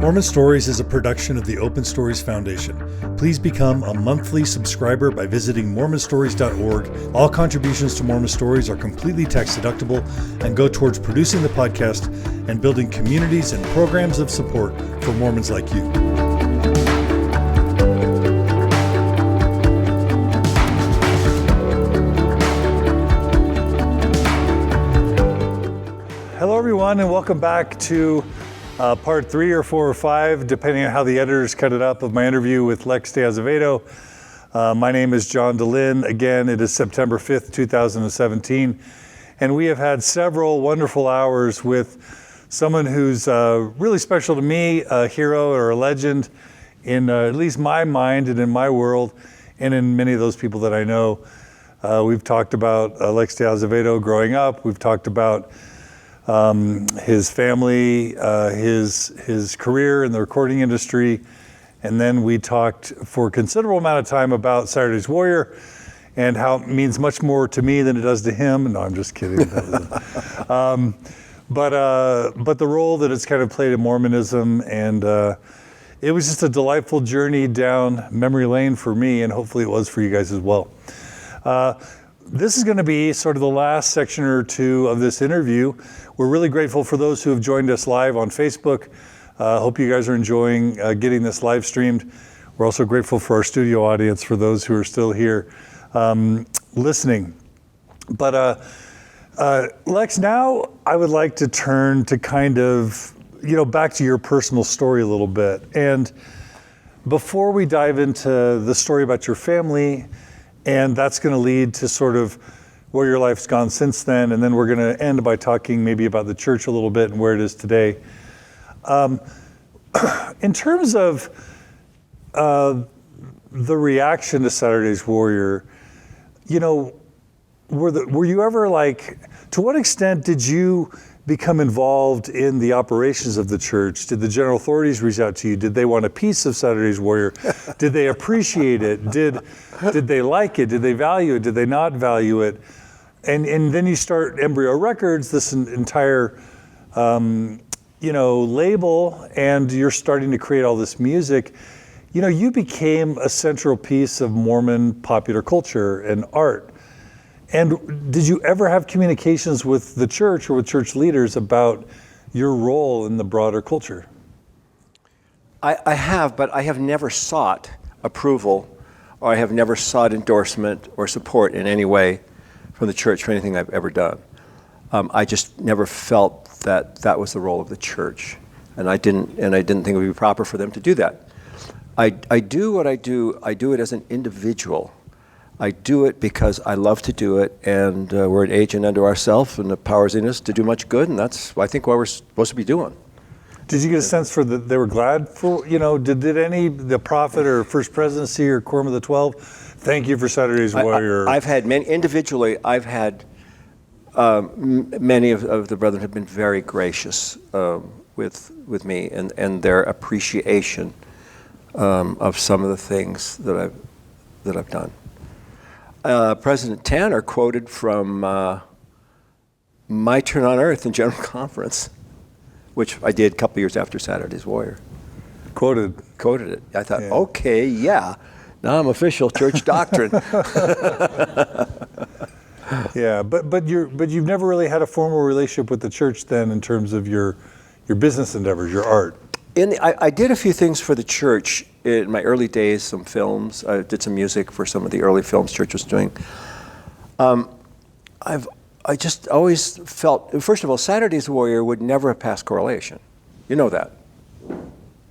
Mormon Stories is a production of the Open Stories Foundation. Please become a monthly subscriber by visiting mormonstories.org. All contributions to Mormon Stories are completely tax deductible and go towards producing the podcast and building communities and programs of support for Mormons like you. Hello, everyone, and welcome back to part 3 or 4 or 5, depending on how the editors cut it up, of my interview with Lex de Azevedo. My name is John DeLynn. Again, it is September 5th, 2017, and we have had several wonderful hours with someone who's really special to me, a hero or a legend in at least my mind and in my world, and in many of those people that I know. We've talked about Lex de Azevedo growing up. We've talked about his family, his career in the recording industry, and then we talked for a considerable amount of time about Saturday's Warrior and how it means much more to me than it does to him. No, I'm just kidding. But the role that it's kind of played in Mormonism, and it was just a delightful journey down memory lane for me, and hopefully it was for you guys as well. This is going to be sort of the last section or two of this interview. We're really grateful for those who have joined us live on Facebook. Hope you guys are enjoying getting this live streamed. We're also grateful for our studio audience, for those who are still here listening. But Lex, now I would like to turn to kind of, back to your personal story a little bit. And before we dive into the story about your family, and that's going to lead to sort of where your life's gone since then. And then we're going to end by talking maybe about the church a little bit and where it is today. In terms of the reaction to Saturday's Warrior, were you ever to what extent did you become involved in the operations of the church? Did the general authorities reach out to you? Did they want a piece of Saturday's Warrior? Did they appreciate it? Did they like it? Did they value it? Did they not value it? And then you start Embryo Records, this entire label, and you're starting to create all this music. You became a central piece of Mormon popular culture and art. And did you ever have communications with the church or with church leaders about your role in the broader culture? I have, but I have never sought approval, or I have never sought endorsement or support in any way from the church for anything I've ever done. I just never felt that was the role of the church, and I didn't think it would be proper for them to do that. I do what I do. I do it as an individual. I do it because I love to do it, and we're an agent unto ourselves, and the power's in us to do much good, and that's, I think, what we're supposed to be doing. Did you get a sense for that they were glad for, did any, the prophet or first presidency or Quorum of the 12, thank you for Saturday's Warrior? I've had many, individually, I've had many of the brethren have been very gracious with me and their appreciation of some of the things that I've done. President Tanner quoted from My Turn on Earth in General Conference, which I did a couple years after Saturday's Warrior. Quoted it. I thought, okay, yeah, now I'm official church doctrine. Yeah, but you've never really had a formal relationship with the church then, in terms of your business endeavors, your art. I did a few things for the church in my early days, some films. I did some music for some of the early films church was doing. I just always felt, first of all, Saturday's Warrior would never have passed correlation. You know that.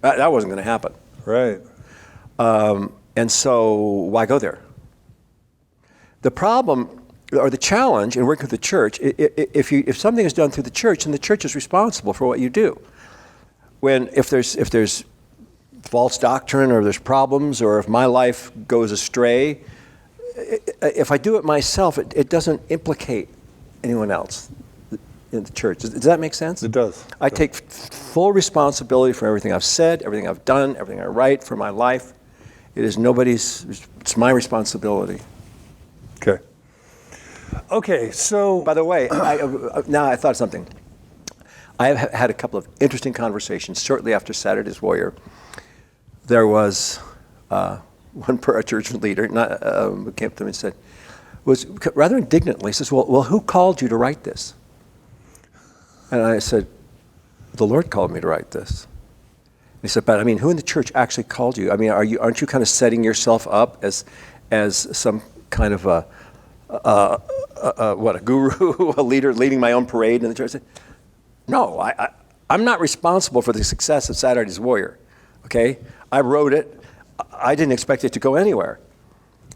That wasn't going to happen. Right. And so why go there? The problem, or the challenge in working with the church, if something is done through the church, then the church is responsible for what you do. If there's false doctrine, or there's problems, or if my life goes astray, if I do it myself, it doesn't implicate anyone else in the church. Does that make sense? It does. I take full responsibility for everything I've said, everything I've done, everything I write for my life. It is nobody's, it's my responsibility. Okay, so... By the way, now I thought of something. I have had a couple of interesting conversations shortly after Saturday's Warrior. There was one church leader who came to me and said, was rather indignantly, says, well, who called you to write this? And I said, the Lord called me to write this. He said, but I mean, who in the church actually called you? I mean, aren't you kind of setting yourself up as some kind of a guru, a leader leading my own parade in the church? I said, no, I'm not responsible for the success of Saturday's Warrior, okay? I wrote it. I didn't expect it to go anywhere.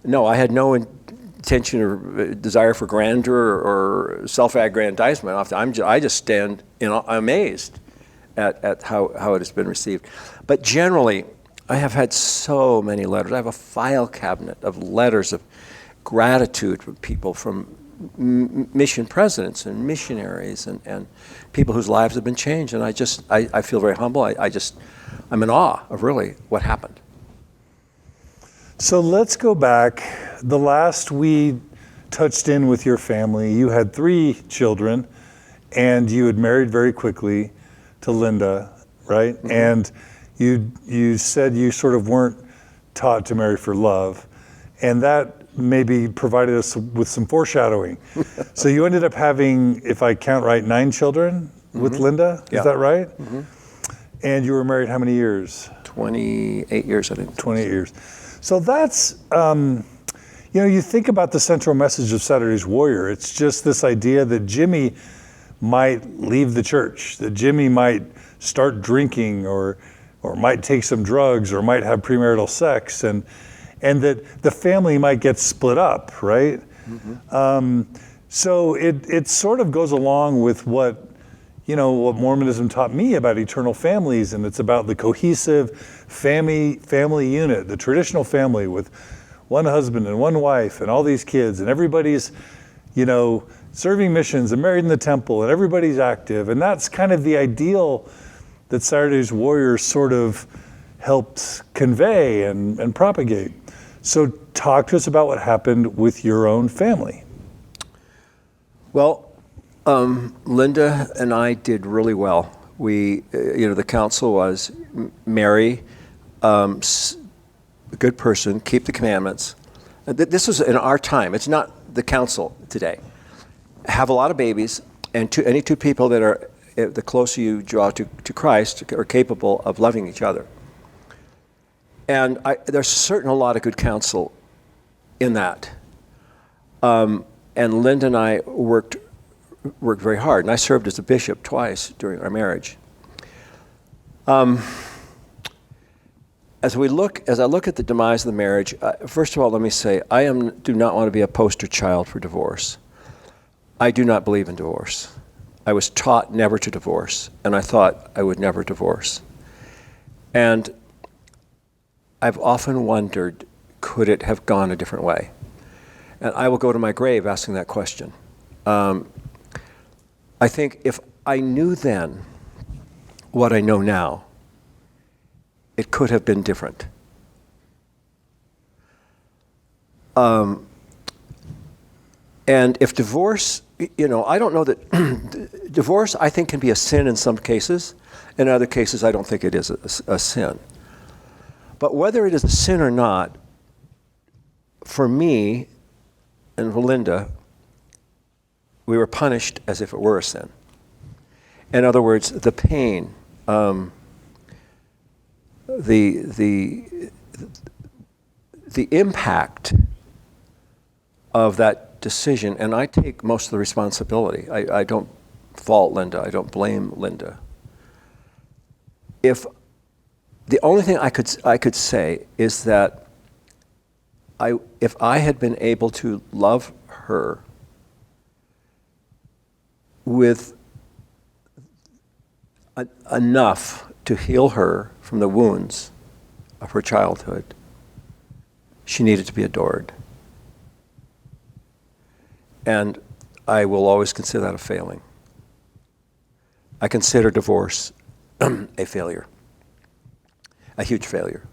No, I had no intention or desire for grandeur or self-aggrandizement. I just stand, amazed at how it has been received. But generally, I have had so many letters. I have a file cabinet of letters of gratitude from people, from mission presidents and missionaries and people whose lives have been changed. And I feel very humble. I'm in awe of really what happened. So let's go back. The last we touched in with your family, you had 3 children, and you had married very quickly to Linda, right? Mm-hmm. And you said you sort of weren't taught to marry for love, and that maybe provided us with some foreshadowing. So you ended up having, if I count right, 9 children with Linda, is that right? Mm-hmm. And you were married how many years? 28 years, I think. 28 years. So that's, you think about the central message of Saturday's Warrior. It's just this idea that Jimmy might leave the church, that Jimmy might start drinking or might take some drugs or might have premarital sex, and that the family might get split up, right? Mm-hmm. So it sort of goes along with what Mormonism taught me about eternal families, and it's about the cohesive family unit, the traditional family with one husband and one wife and all these kids, and everybody's, serving missions and married in the temple, and everybody's active. And that's kind of the ideal that Saturday's Warrior sort of helped convey and propagate. So talk to us about what happened with your own family. Well, Linda and I did really well. We, the counsel was marry a good person, keep the commandments. This was in our time. It's not the counsel today. Have a lot of babies, and any 2 people that are, the closer you draw to Christ, are capable of loving each other. And there's certainly a lot of good counsel in that. And Linda and I worked very hard, and I served as a bishop twice during our marriage. As I look at the demise of the marriage, first of all, let me say, I do not want to be a poster child for divorce. I do not believe in divorce. I was taught never to divorce, and I thought I would never divorce. And I've often wondered, could it have gone a different way? And I will go to my grave asking that question. I think if I knew then what I know now, it could have been different. And if divorce, I don't know that divorce, I think, can be a sin in some cases. In other cases, I don't think it is a sin. But whether it is a sin or not, for me and for Linda, we were punished as if it were a sin. In other words, the pain, the impact of that decision, and I take most of the responsibility. I don't fault Linda. I don't blame Linda. If the only thing I could say is that if I had been able to love her with enough to heal her from the wounds of her childhood, she needed to be adored. And I will always consider that a failing. I consider divorce a failure, a huge failure.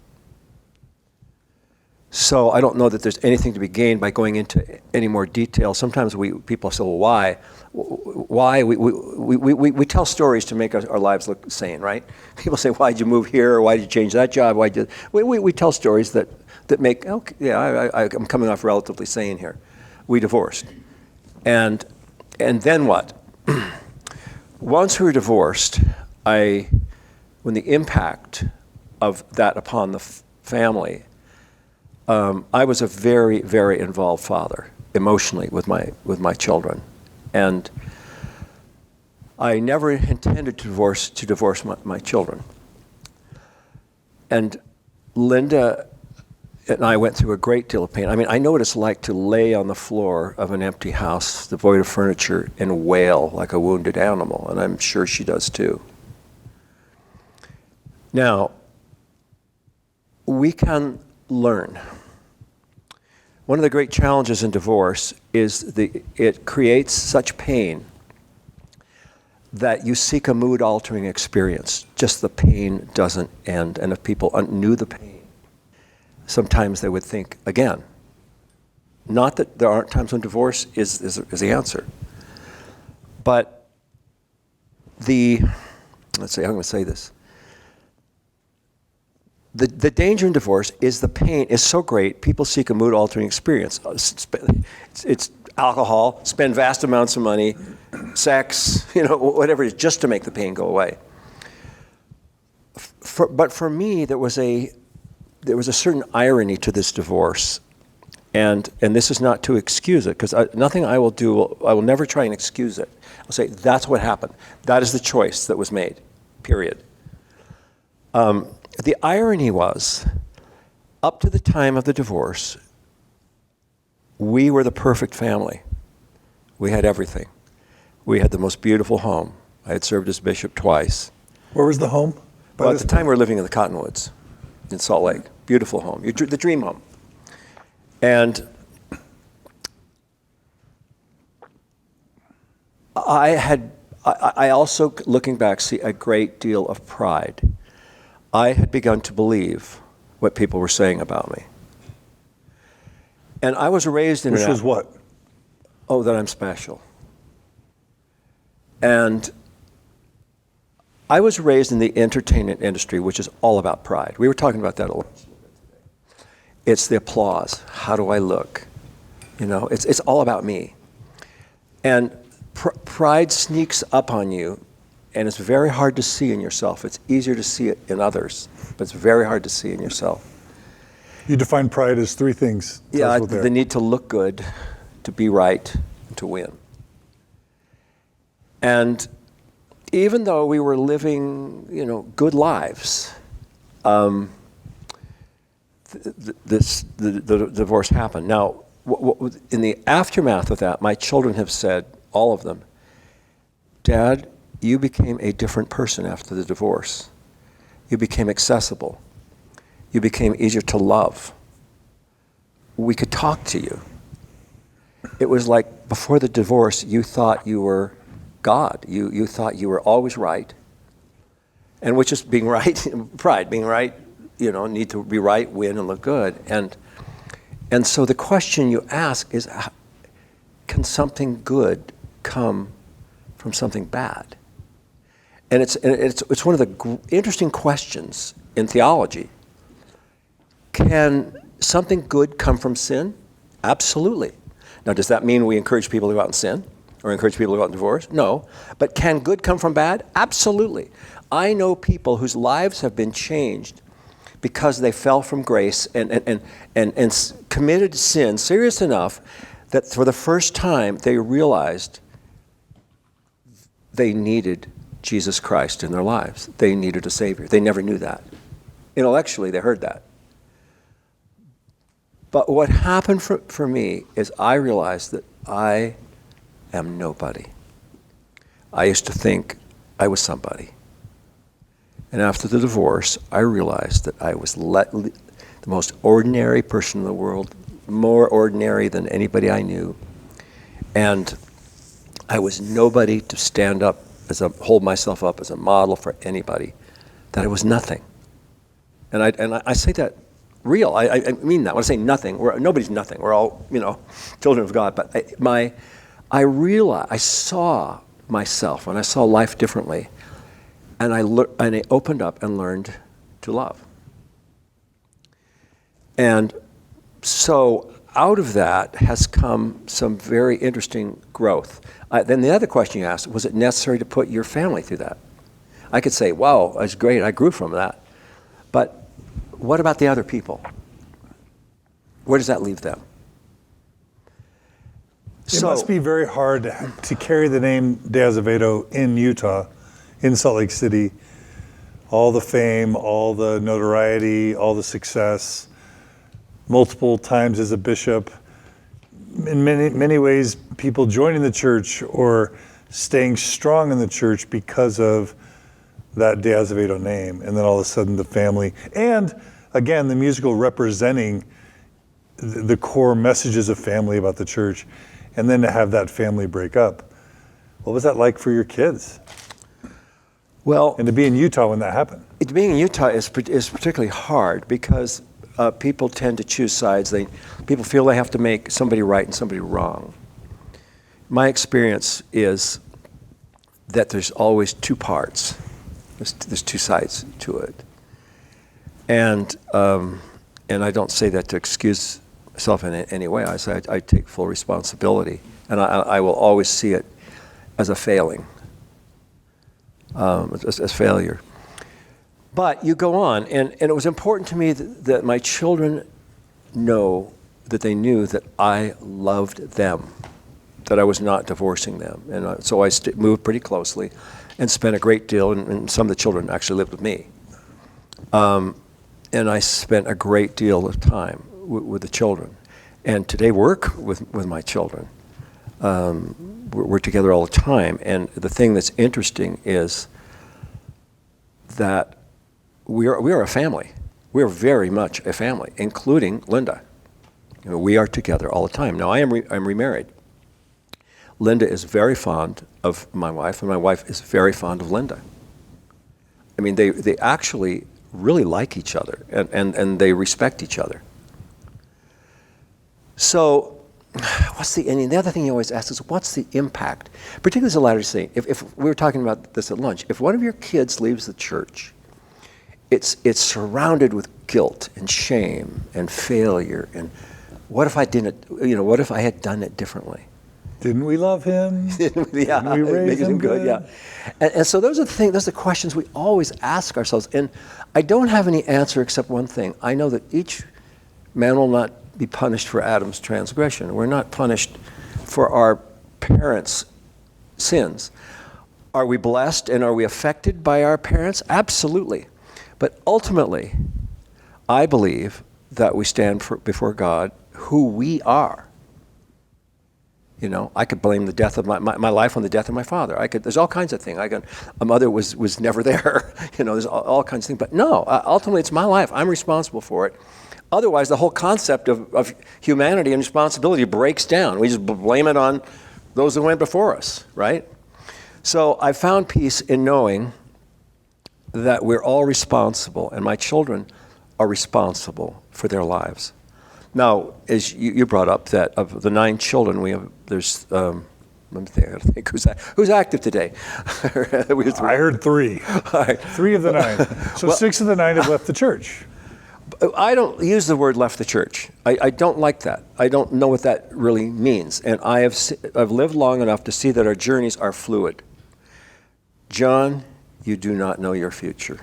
So I don't know that there's anything to be gained by going into any more detail. Sometimes people say, well, why? Why? We tell stories to make our lives look sane, right? People say, why'd you move here? Or why'd you change that job? We tell stories that make, okay, yeah, I'm coming off relatively sane here. We divorced. And then what? Once we were divorced, when the impact of that upon the family, I was a very, very involved father emotionally with my children, and I never intended to divorce my children. And Linda and I went through a great deal of pain. I mean, I know what it's like to lay on the floor of an empty house, devoid of furniture, and wail like a wounded animal, and I'm sure she does too. Now, we can learn. One of the great challenges in divorce is it creates such pain that you seek a mood-altering experience. Just the pain doesn't end. And if people knew the pain, sometimes they would think again. Not that there aren't times when divorce is the answer. But let's see, how am I going to say this? The danger in divorce is the pain is so great, people seek a mood-altering experience. It's alcohol, spend vast amounts of money, sex, whatever it is, just to make the pain go away. But for me, there was a certain irony to this divorce, and this is not to excuse it, because nothing I will do, I will never try and excuse it. I'll say, that's what happened. That is the choice that was made, period. The irony was, up to the time of the divorce, we were the perfect family. We had everything. We had the most beautiful home. I had served as bishop twice. Where was the home? Well, at the time we were living in the Cottonwoods in Salt Lake. Beautiful home, the dream home. And I also, looking back, see a great deal of pride. I had begun to believe what people were saying about me. And I was raised in Which was what? Oh, that I'm special. And I was raised in the entertainment industry, which is all about pride. We were talking about that a lot. It's the applause. How do I look? It's all about me. And pride sneaks up on you, and it's very hard to see in yourself. It's easier to see it in others, but it's very hard to see in yourself. You define pride as three things. Yeah, the need to look good, to be right, and to win. And even though we were living, good lives, the divorce happened. Now, in the aftermath of that, my children have said, all of them, Dad, you became a different person after the divorce. You became accessible. You became easier to love. We could talk to you. It was like before the divorce, you thought you were God. You thought you were always right. And which is being right, pride, being right, need to be right, win, and look good. And so the question you ask is, can something good come from something bad? And it's one of the interesting questions in theology. Can something good come from sin? Absolutely. Now, does that mean we encourage people to go out and sin? Or encourage people to go out and divorce? No. But can good come from bad? Absolutely. I know people whose lives have been changed because they fell from grace and committed sin serious enough that for the first time they realized they needed Jesus Christ in their lives. They needed a Savior. They never knew that. Intellectually, they heard that. But what happened for me is I realized that I am nobody. I used to think I was somebody. And after the divorce, I realized that I was the most ordinary person in the world, more ordinary than anybody I knew. And I was nobody to stand up hold myself up as a model for anybody, that I was nothing. And I say that real. I mean that. When I say nothing, nobody's nothing. We're all, children of God. But I realized, I saw myself, and I saw life differently, and I opened up and learned to love. And so out of that has come some very interesting growth. Then the other question you asked, was it necessary to put your family through that? I could say, wow, that's great, I grew from that. But what about the other people? Where does that leave them? It must be very hard to carry the name de Azevedo in Utah, in Salt Lake City. All the fame, all the notoriety, all the success, multiple times as a bishop. In many ways, people joining the church or staying strong in the church because of that de Azevedo name. And then all of a sudden the family, and again, the musical representing the core messages of family about the church. And then to have that family break up. What was that like for your kids? Well, and to be in Utah when that happened? Being in Utah is particularly hard because people tend to choose sides. People feel they have to make somebody right and somebody wrong. My experience is that there's always two parts. There's two sides to it. And I don't say that to excuse myself in any way. I say I take full responsibility, and I will always see it as a failing, as failure. But you go on, and it was important to me that my children know that they knew that I loved them, that I was not divorcing them. And so I moved pretty closely and spent a great deal, and some of the children actually lived with me. And I spent a great deal of time with the children. And today work with my children. We're together all the time. And the thing that's interesting is that we are a family. We are very much a family, including Linda. We are together all the time. Now, I'm remarried. Linda is very fond of my wife, and my wife is very fond of Linda. I mean, they actually really like each other, and they respect each other. So, the other thing you always ask is, what's the impact? Particularly as a Latter-day Saint. If we were talking about this at lunch, if one of your kids leaves the church, it's surrounded with guilt and shame and failure, and what if I didn't? What if I had done it differently? Didn't we love him? Yeah, Didn't we raise him good? Yeah. And so those are the questions we always ask ourselves. And I don't have any answer except one thing. I know that each man will not be punished for Adam's transgression. We're not punished for our parents' sins. Are we blessed and are we affected by our parents? Absolutely. But ultimately, I believe that we stand before God who we are. I could blame the death of my life on the death of my father. There's all kinds of things. A mother was never there. There's all kinds of things. But no, ultimately it's my life. I'm responsible for it. Otherwise, the whole concept of humanity and responsibility breaks down. We just blame it on those that went before us, right? So I found peace in knowing that we're all responsible, and my children are responsible for their lives. Now, as you brought up, that of the 9 children, there's, let me think, who's active today? I heard 3. Right. 3 of the 9. So 6 of the 9 have left the church. I don't use the word left the church. I don't like that. I don't know what that really means. And I've lived long enough to see that our journeys are fluid. John, you do not know your future,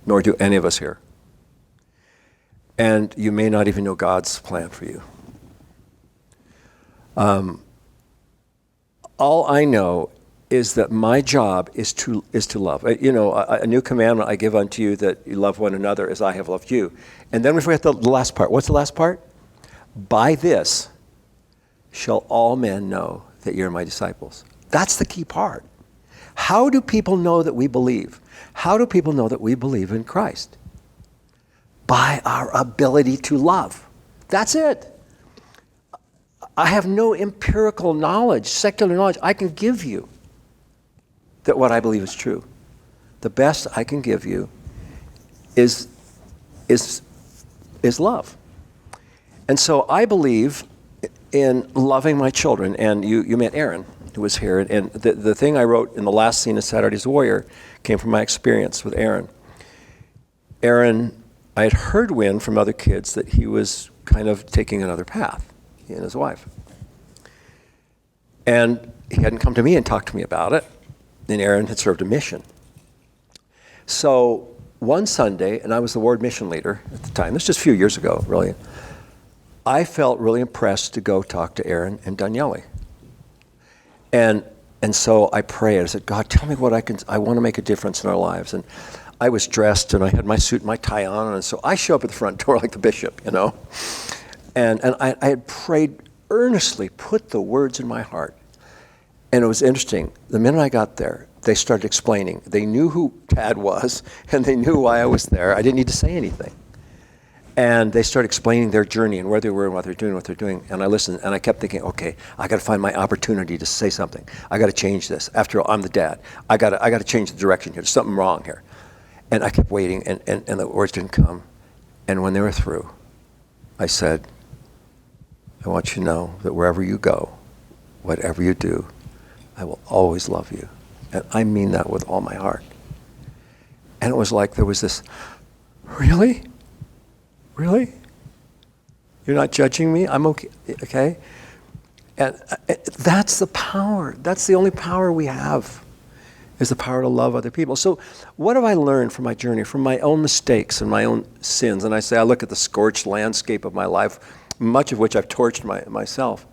nor do any of us here. And you may not even know God's plan for you. All I know is that my job is to love. A new commandment I give unto you, that you love one another as I have loved you. And then we forget the last part. What's the last part? By this shall all men know that you're my disciples. That's the key part. How do people know that we believe? How do people know that we believe in Christ? By our ability to love. That's it. I have no empirical knowledge, secular knowledge I can give you that what I believe is true. The best I can give you is is love. And so I believe in loving my children. And you met Aaron, who was here. And the thing I wrote in the last scene of Saturday's Warrior came from my experience with Aaron. Aaron, I had heard wind from other kids that he was kind of taking another path, he and his wife. And he hadn't come to me and talked to me about it. And Aaron had served a mission. So one Sunday, and I was the ward mission leader at the time, this was just a few years ago, really, I felt really impressed to go talk to Aaron and Daniele. And so I prayed. I said, God, tell me what I want to make a difference in our lives. And I was dressed, and I had my suit and my tie on, and so I show up at the front door like the bishop, you know. And I had prayed earnestly, put the words in my heart. And it was interesting. The minute I got there, they started explaining. They knew who Tad was, and they knew why I was there. I didn't need to say anything. And they started explaining their journey and where they were and what they're doing. And I listened, and I kept thinking, okay, I got to find my opportunity to say something. I got to change this. After all, I'm the dad. I got to change the direction here. There's something wrong here. And I kept waiting, and the words didn't come. And when they were through, I said, I want you to know that wherever you go, whatever you do, I will always love you. And I mean that with all my heart. And it was like there was this, really? Really? You're not judging me? I'm okay. Okay? And that's the power. That's the only power we have, is the power to love other people. So what have I learned from my journey, from my own mistakes and my own sins? And I say I look at the scorched landscape of my life, much of which I've torched myself.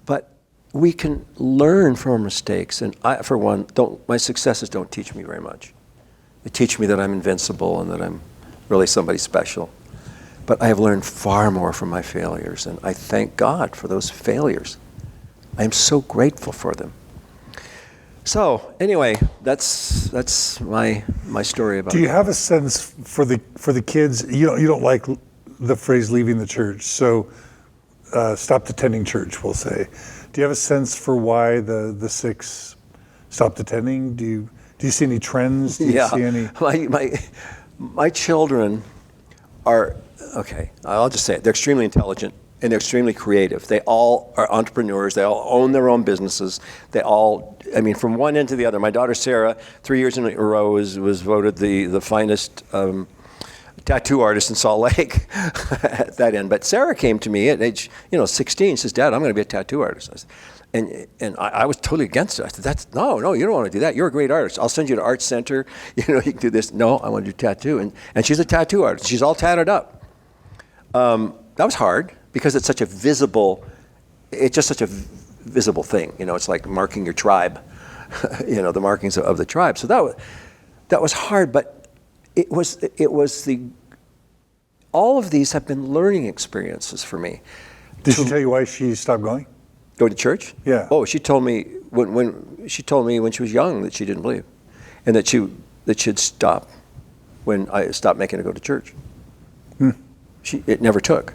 But we can learn from our mistakes. And I, for one, my successes don't teach me very much. They teach me that I'm invincible and that I'm really somebody special. But I have learned far more from my failures, and I thank God for those failures. I am so grateful for them. So anyway, that's my story about. Do you have a sense for the kids? You don't like the phrase "leaving the church," so stopped attending church, we'll say. Do you have a sense for why the 6 stopped attending? Do you see any trends? Do you see any? My children are. Okay, I'll just say it. They're extremely intelligent and they're extremely creative. They all are entrepreneurs. They all own their own businesses. They all, I mean, from one end to the other. My daughter Sarah, 3 years in a row, was voted the finest tattoo artist in Salt Lake at that end. But Sarah came to me at age 16. She says, Dad, I'm going to be a tattoo artist. And I was totally against it. I said, no, you don't want to do that. You're a great artist. I'll send you to Art Center. You can do this. No, I want to do tattoo. And she's a tattoo artist. She's all tatted up. That was hard because it's such a visible, it's just such a visible thing. It's like marking your tribe, the markings of the tribe. So that was hard, but it was all of these have been learning experiences for me. Did she tell you why she stopped going? Go to church? Yeah. Oh, she told me when she was young that she didn't believe, and that she'd stop when I stopped making her go to church. It never took.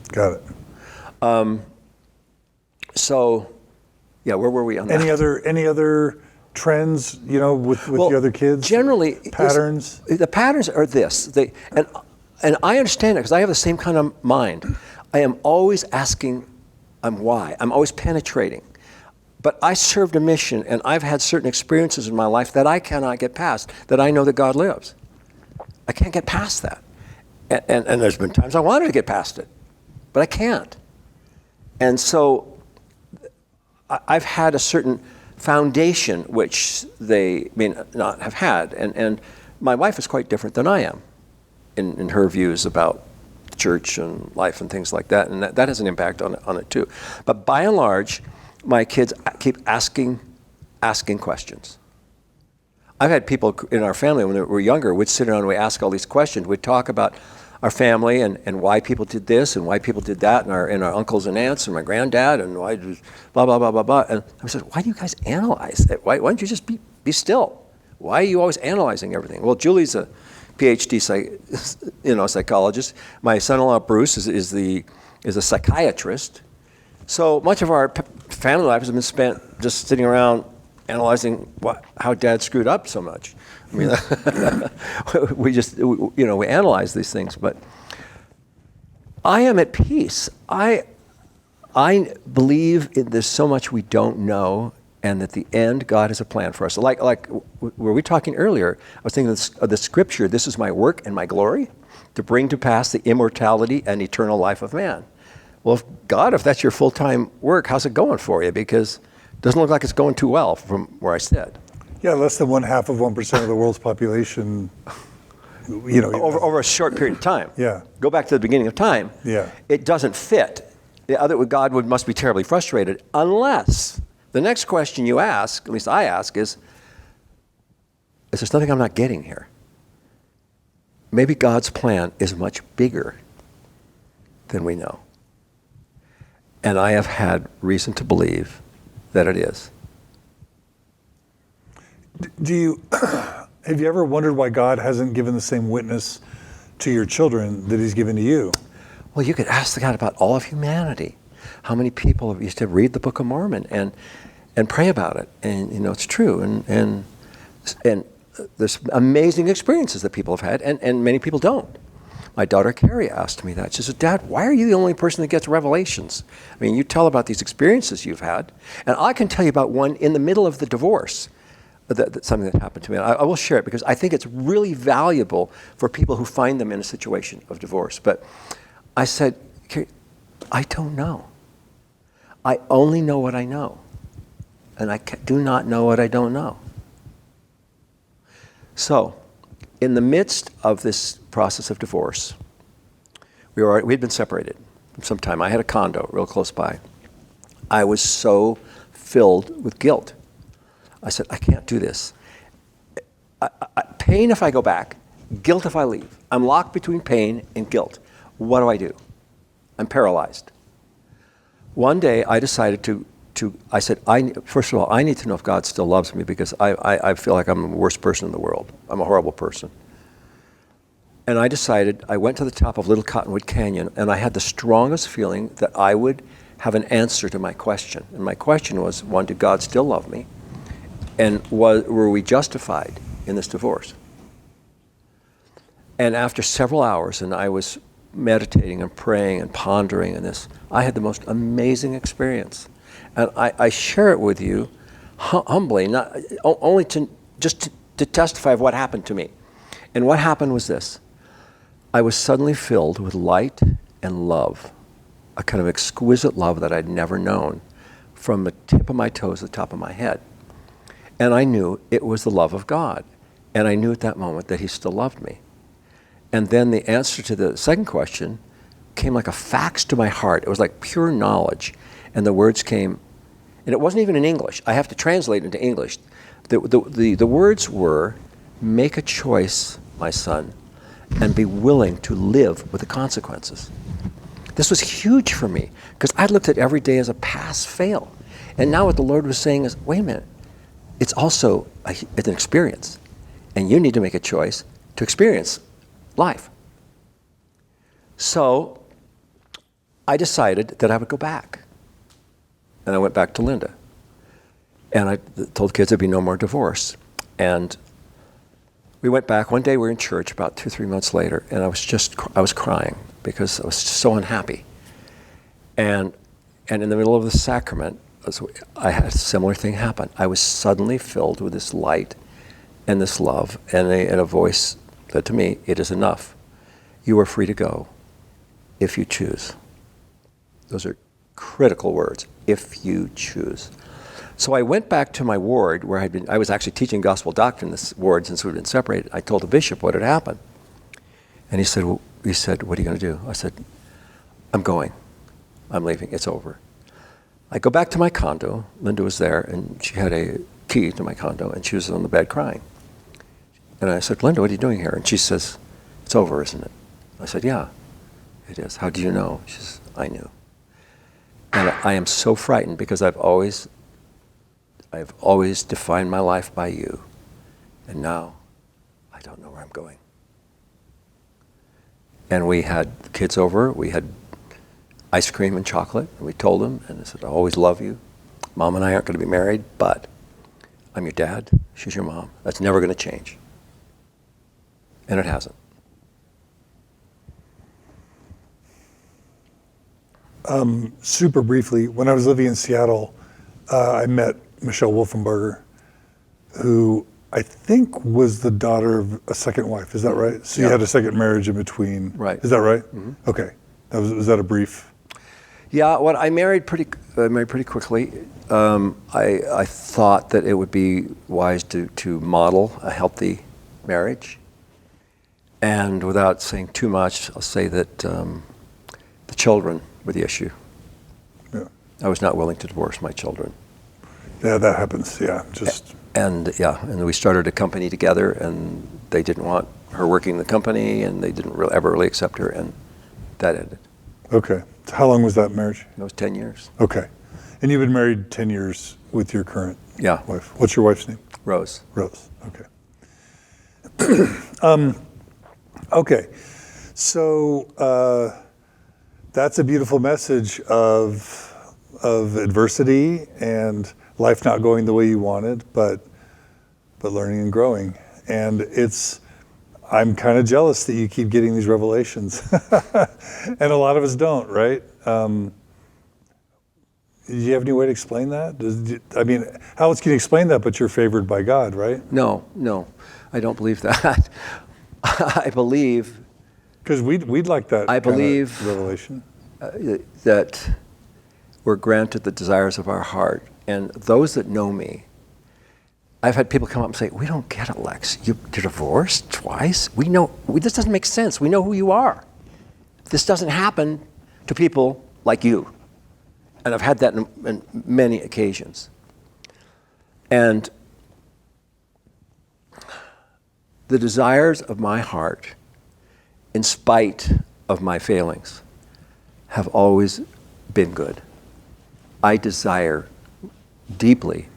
Got it. So, yeah, where were we on that? Any other trends, with the other kids? Generally, patterns. The patterns are this. And I understand it because I have the same kind of mind. I am always asking, why. I'm always penetrating. But I served a mission, and I've had certain experiences in my life that I cannot get past. That I know that God lives. I can't get past that. And there's been times I wanted to get past it, but I can't. And so I've had a certain foundation which they may not have had. And my wife is quite different than I am in her views about church and life and things like that. And that has an impact on it too. But by and large, my kids keep asking questions. I've had people in our family when they were younger would sit around and we'd ask all these questions. We'd talk about our family and why people did this and why people did that and our uncles and aunts and my granddad and why blah, blah, blah, blah, blah. And I said, why do you guys analyze it? Why don't you just be still? Why are you always analyzing everything? Well, Julie's a PhD psychologist. My son-in-law Bruce is a psychiatrist. So much of our family life has been spent just sitting around analyzing how Dad screwed up so much. I mean, we analyze these things. But I am at peace. I believe there's so much we don't know, and at the end, God has a plan for us. Like were we talking earlier? I was thinking of the scripture, this is my work and my glory, to bring to pass the immortality and eternal life of man. Well, if that's your full-time work, how's it going for you? Because it doesn't look like it's going too well from where I sit. Yeah, less than 1/2% of the world's population, Over a short period of time. Yeah. Go back to the beginning of time. Yeah. It doesn't fit. God must be terribly frustrated, unless the next question you ask, at least I ask, is there something I'm not getting here? Maybe God's plan is much bigger than we know. And I have had reason to believe that it is. Have you ever wondered why God hasn't given the same witness to your children that he's given to you? Well, you could ask God about all of humanity. How many people used to read the Book of Mormon and pray about it? And it's true. And there's amazing experiences that people have had, and many people don't. My daughter Carrie asked me that. She said, "Dad, why are you the only person that gets revelations? I mean, you tell about these experiences you've had, and I can tell you about one in the middle of the divorce, something that happened to me. And I will share it because I think it's really valuable for people who find them in a situation of divorce." But I said, "Carrie, I don't know. I only know what I know, and I do not know what I don't know." So, in the midst of this process of divorce, we'd been separated for some time. I had a condo real close by. I was so filled with guilt. I said, I can't do this. Pain if I go back, guilt if I leave. I'm locked between pain and guilt. What do? I'm paralyzed. One day I decided I said, first of all, I need to know if God still loves me, because I feel like I'm the worst person in the world. I'm a horrible person. And I went to the top of Little Cottonwood Canyon, and I had the strongest feeling that I would have an answer to my question. And my question was, one, did God still love me? And were we justified in this divorce? And after several hours, and I was meditating and praying and pondering and this, I had the most amazing experience. And I share it with you humbly, not only to testify of what happened to me. And what happened was this. I was suddenly filled with light and love, a kind of exquisite love that I'd never known, from the tip of my toes to the top of my head. And I knew it was the love of God. And I knew at that moment that he still loved me. And then the answer to the second question came like a fax to my heart. It was like pure knowledge. And the words came, and it wasn't even in English. I have to translate into English. The words were, make a choice, my son, and be willing to live with the consequences. This was huge for me, because I looked at every day as a pass-fail. And now what the Lord was saying is, wait a minute, it's also it's an experience. And you need to make a choice to experience life. So I decided that I would go back. And I went back to Linda. And I told kids there'd be no more divorce. And we went back. One day we were in church about 2-3 months later, and I was crying because I was so unhappy. And in the middle of the sacrament, I had a similar thing happen. I was suddenly filled with this light and this love, and a voice said to me, it is enough. You are free to go if you choose. Those are critical words, if you choose. So I went back to my ward where I was actually teaching gospel doctrine in this ward since we'd been separated. I told the bishop what had happened. And he said, what are you going to do? I said, I'm going. I'm leaving. It's over. I go back to my condo. Linda was there, and she had a key to my condo, and she was on the bed crying. And I said, Linda, what are you doing here? And she says, it's over, isn't it? I said, yeah, it is. How do you know? She says, I knew. And I am so frightened because I've always defined my life by you. And now I don't know where I'm going. And we had kids over. We had ice cream and chocolate. And we told them, and I said, I always love you. Mom and I aren't going to be married, but I'm your dad. She's your mom. That's never going to change. And it hasn't. super briefly, when I was living in Seattle, I met Michelle Wolfenbarger, who I think was the daughter of a second wife. Is that right? So you had a second marriage in between. Right. Is that right? Mm-hmm. Okay. Was that a brief? Yeah. Well, I married pretty quickly. I thought that it would be wise to model a healthy marriage. And without saying too much, I'll say that the children were the issue. Yeah. I was not willing to divorce my children. Yeah, that happens. Yeah, And we started a company together, and they didn't want her working in the company, and they didn't ever really accept her, and that ended. Okay. So how long was that marriage? It was 10 years. Okay. And you've been married 10 years with your current wife. What's your wife's name? Rose. Rose. Okay. Okay. So that's a beautiful message of adversity and life not going the way you wanted, but learning and growing. And I'm kind of jealous that you keep getting these revelations. And a lot of us don't, right? Do you have any way to explain that? How else can you explain that but you're favored by God, right? No, I don't believe that. I believe... Because we'd like that I believe kind of revelation. That we're granted the desires of our heart. And those that know me, I've had people come up and say, we don't get it, Lex. You're divorced twice? This doesn't make sense. We know who you are. This doesn't happen to people like you. And I've had that in many occasions. And the desires of my heart, in spite of my failings, have always been good. I desire deeply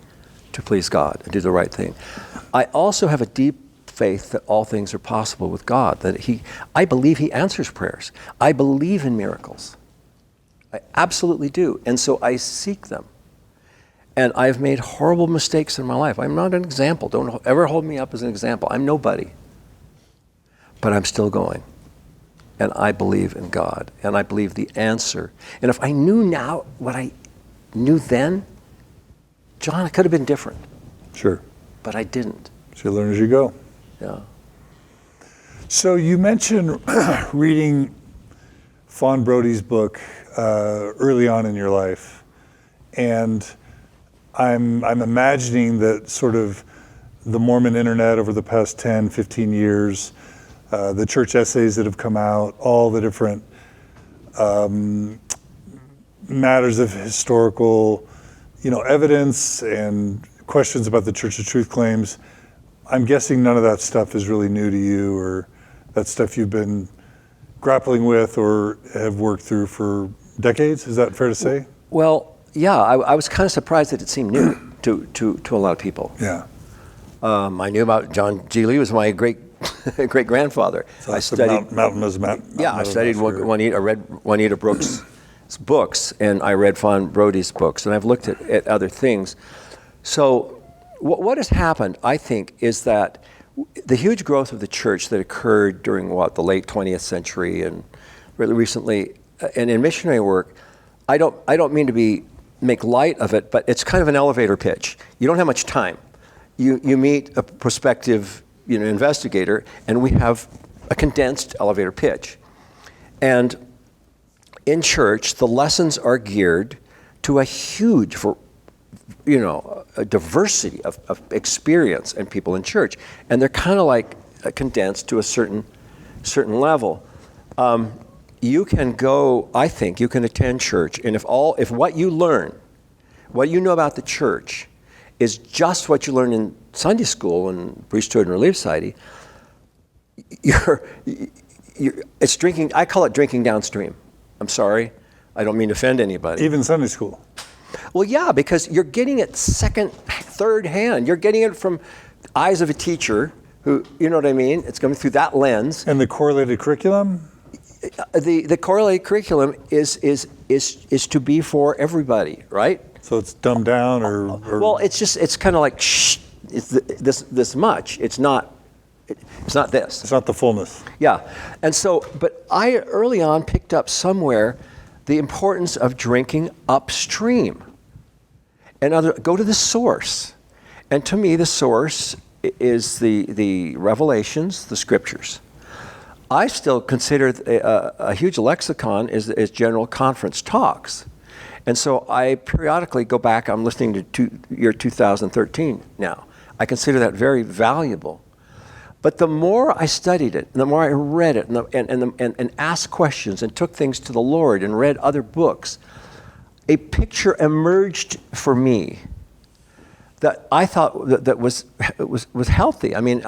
to please God and do the right thing. I also have a deep faith that all things are possible with God, I believe He answers prayers. I believe in miracles. I absolutely do. And so I seek them. And I've made horrible mistakes in my life. I'm not an example. Don't ever hold me up as an example. I'm nobody. But I'm still going. And I believe in God. And I believe the answer. And if I knew now what I knew then, John, it could have been different. Sure. But I didn't. So you learn as you go. Yeah. So you mentioned reading Fawn Brody's book early on in your life. And I'm imagining that sort of the Mormon Internet over the past 10, 15 years, the church essays that have come out, all the different matters of historical, evidence and questions about the Church of Truth claims. I'm guessing none of that stuff is really new to you, or that stuff you've been grappling with or have worked through for decades. Is that fair to say? Well, yeah, I was kind of surprised that it seemed new to a lot of people. Yeah. I knew about John G. Lee was my great grandfather. So I studied Mountain. Yeah, I studied Juanita. I read Juanita Brooks' books, and I read Fawn Brody's books, and I've looked at other things. So what has happened, I think, is that the huge growth of the church that occurred during the late 20th century and really recently, and in missionary work, I don't mean to make light of it, but it's kind of an elevator pitch. You don't have much time. You meet a prospective investigator, and we have a condensed elevator pitch. And in church, the lessons are geared to a huge, a diversity of experience and people in church, and they're kind of like condensed to a certain level. You can go. I think you can attend church, and if what you learn, what you know about the church, is just what you learn in Sunday school and priesthood and relief society, it's drinking. I call it drinking downstream. I'm sorry, I don't mean to offend anybody. Even Sunday school. Well, yeah, because you're getting it second, third hand. You're getting it from eyes of a teacher who, you know what I mean? It's coming through that lens. And the correlated curriculum? The correlated curriculum is to be for everybody, right? So it's dumbed down or Well, it's kind of like, it's this much. It's not this. It's not the fullness. Yeah. And so, but I early on picked up somewhere the importance of drinking upstream. Go to the source. And to me, the source is the revelations, the scriptures. I still consider a huge lexicon is general conference talks. And so I periodically go back, I'm listening to year 2013 now. I consider that very valuable. But the more I studied it, the more I read it, and asked questions, and took things to the Lord, and read other books, a picture emerged for me that I thought that was healthy. I mean,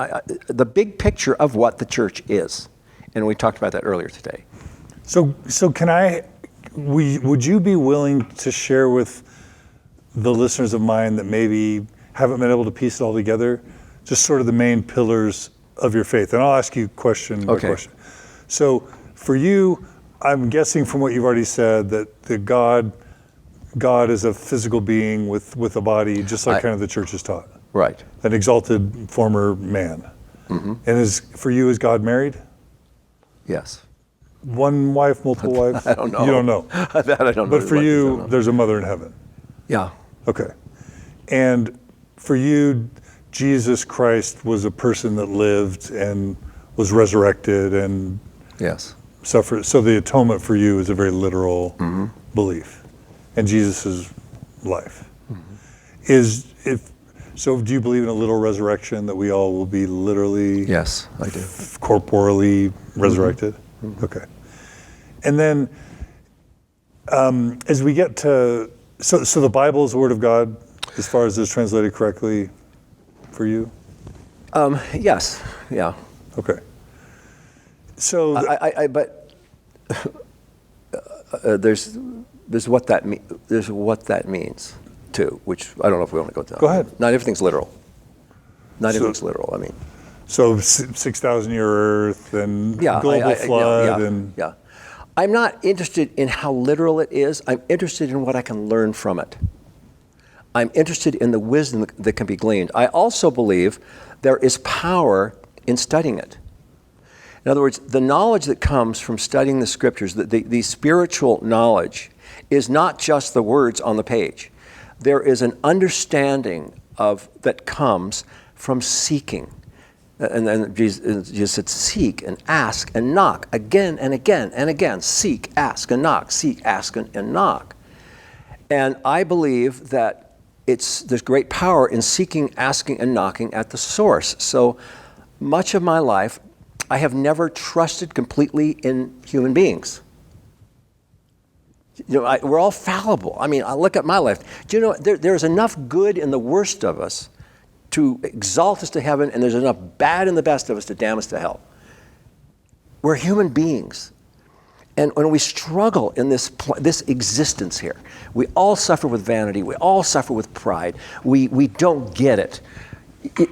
the big picture of what the church is, and we talked about that earlier today. So would you be willing to share with the listeners of mine that maybe haven't been able to piece it all together, just sort of the main pillars of your faith? And I'll ask you question by question. So for you, I'm guessing from what you've already said that God is a physical being with a body, just like kind of the church is taught. Right. An exalted former man. Mm-hmm. And for you, is God married? Yes. One wife, multiple wives? I don't know. You don't know? That I don't know. But for you, there's a mother in heaven. Yeah. Okay. And for you, Jesus Christ was a person that lived and was resurrected and yes, suffered. So the atonement for you is a very literal belief in Jesus' life. So do you believe in a literal resurrection, that we all will be literally yes, I do. Corporally resurrected? Mm-hmm. Okay. And then as we get to, so the Bible is the Word of God, as far as it's translated correctly for you? Yes, yeah. Okay. So but there's what that means too, which I don't know if we want to go down. Go ahead. Not everything's literal. Everything's literal. I mean. So 6,000 year Earth and global flood yeah. I'm not interested in how literal it is. I'm interested in what I can learn from it. I'm interested in the wisdom that can be gleaned. I also believe there is power in studying it. In other words, the knowledge that comes from studying the scriptures, the spiritual knowledge, is not just the words on the page. There is an understanding that comes from seeking. And then Jesus said, seek and ask and knock again and again and again. Seek, ask, and knock. Seek, ask, and knock. And I believe that there's great power in seeking, asking, and knocking at the source. So much of my life, I have never trusted completely in human beings. We're all fallible. I mean, I look at my life. Do you know, there's enough good in the worst of us to exalt us to heaven, and there's enough bad in the best of us to damn us to hell. We're human beings. And when we struggle in this existence here, we all suffer with vanity. We all suffer with pride. We don't get it.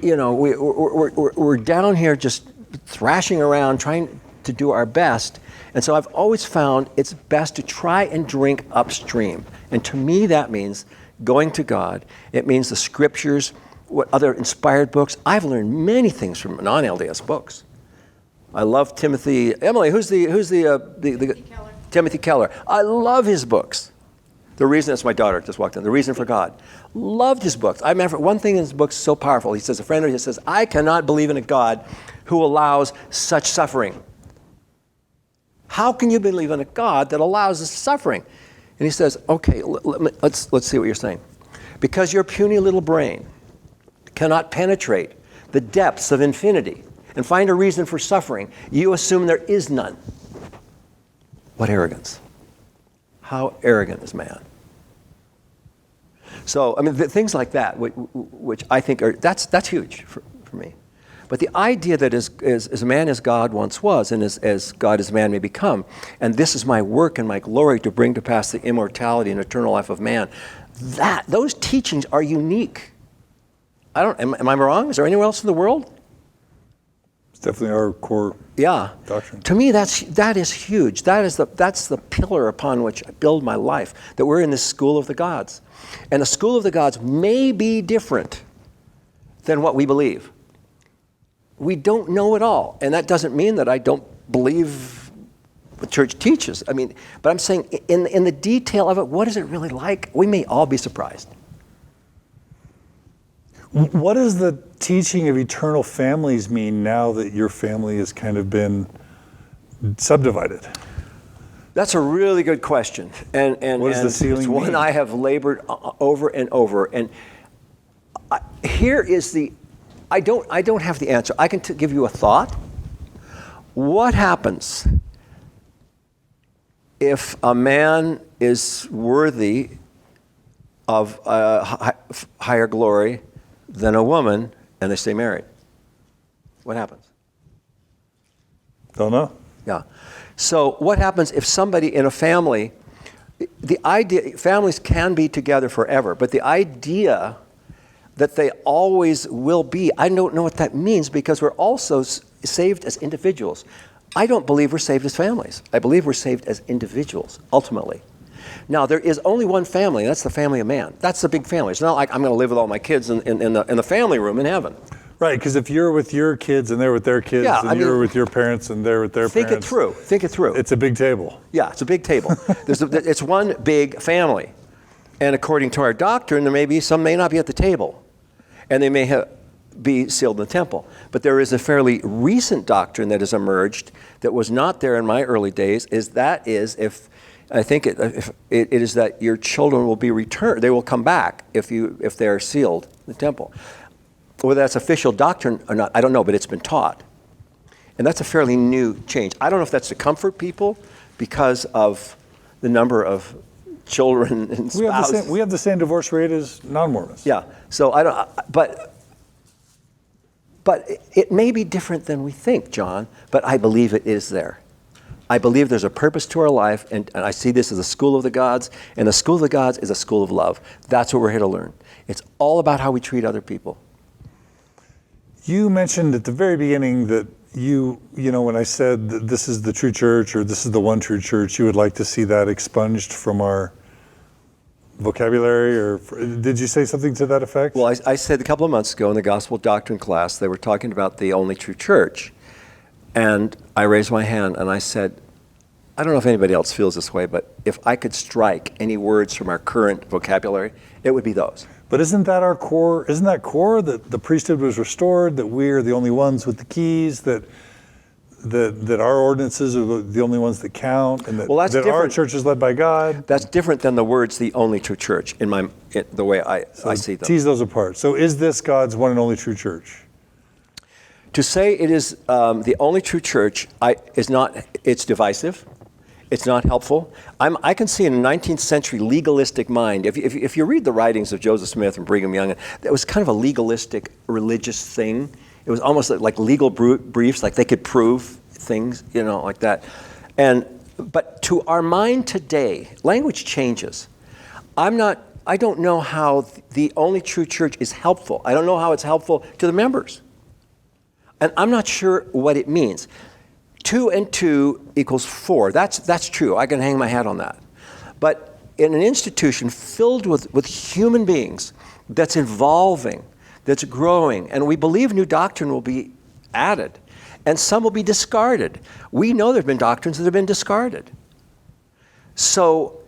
We're down here just thrashing around, trying to do our best. And so I've always found it's best to try and drink upstream. And to me, that means going to God. It means the scriptures, what other inspired books. I've learned many things from non-LDS books. I love Timothy. Emily, who's the Keller. Timothy Keller. I love his books. The Reason, that's my daughter, just walked in. The Reason for God. Loved his books. I remember one thing in his books so powerful. He says, a friend of his says, I cannot believe in a God who allows such suffering. How can you believe in a God that allows this suffering? And he says, okay, let's see what you're saying. Because your puny little brain cannot penetrate the depths of infinity and find a reason for suffering, you assume there is none. What arrogance. How arrogant is man? So, I mean, things like that, which I think that's huge for me. But the idea that as man as God once was, and as God as man may become, and this is my work and my glory to bring to pass the immortality and eternal life of man, those teachings are unique. Am I wrong? Is there anywhere else in the world? It's definitely our core doctrine. To me, that is huge. That's the pillar upon which I build my life, that we're in this school of the gods. And the school of the gods may be different than what we believe. We don't know it all. And that doesn't mean that I don't believe the church teaches. I mean, but I'm saying in the detail of it, what is it really like? We may all be surprised. What does the teaching of eternal families mean now that your family has kind of been subdivided? That's a really good question, and what does the ceiling it's one mean? I have labored over and over. And here is I don't have the answer. I can give you a thought. What happens if a man is worthy of higher glory than a woman, and they stay married? What happens? Don't know. Yeah. So what happens if somebody in a family, the idea, families can be together forever, but the idea that they always will be, I don't know what that means, because we're also saved as individuals. I don't believe we're saved as families. I believe we're saved as individuals, ultimately. Now, there is only one family, and that's the family of man. That's the big family. It's not like I'm going to live with all my kids in the family room in heaven. Right, because if you're with your kids and they're with their kids, and you're with your parents and they're with their parents. Think it through. It's a big table. Yeah, it's a big table. It's one big family. And according to our doctrine, some may not be at the table. And they may be sealed in the temple. But there is a fairly recent doctrine that has emerged that was not there in my early days, is that your children will be returned. They will come back if they're sealed in the temple. Whether that's official doctrine or not, I don't know, but it's been taught. And that's a fairly new change. I don't know if that's to comfort people because of the number of children and spouses. We have the same divorce rate as non-Mormons. Yeah. So I don't, but it may be different than we think, John, but I believe it is there. I believe there's a purpose to our life, and I see this as a school of the gods, and the school of the gods is a school of love. That's what we're here to learn. It's all about how we treat other people. You mentioned at the very beginning that when I said that this is the true church or this is the one true church, you would like to see that expunged from our vocabulary, or did you say something to that effect? Well, I said a couple of months ago in the gospel doctrine class, they were talking about the only true church. And I raised my hand and I said, I don't know if anybody else feels this way, but if I could strike any words from our current vocabulary, it would be those. But isn't that our core? Isn't that core that the priesthood was restored, that we're the only ones with the keys, that our ordinances are the only ones that count, and that our church is led by God? That's different than the words "the only true church" in the way I see them. Tease those apart. So, is this God's one and only true church? To say it is the only true church is not. It's divisive. It's not helpful. I can see in a 19th century legalistic mind, if you read the writings of Joseph Smith and Brigham Young, it was kind of a legalistic religious thing. It was almost like legal briefs, like they could prove things, like that. But to our mind today, language changes. I don't know how the only true church is helpful. I don't know how it's helpful to the members. And I'm not sure what it means. 2 and 2 equals 4. That's true. I can hang my hat on that. But in an institution filled with human beings that's evolving, that's growing, and we believe new doctrine will be added, and some will be discarded. We know there have been doctrines that have been discarded. So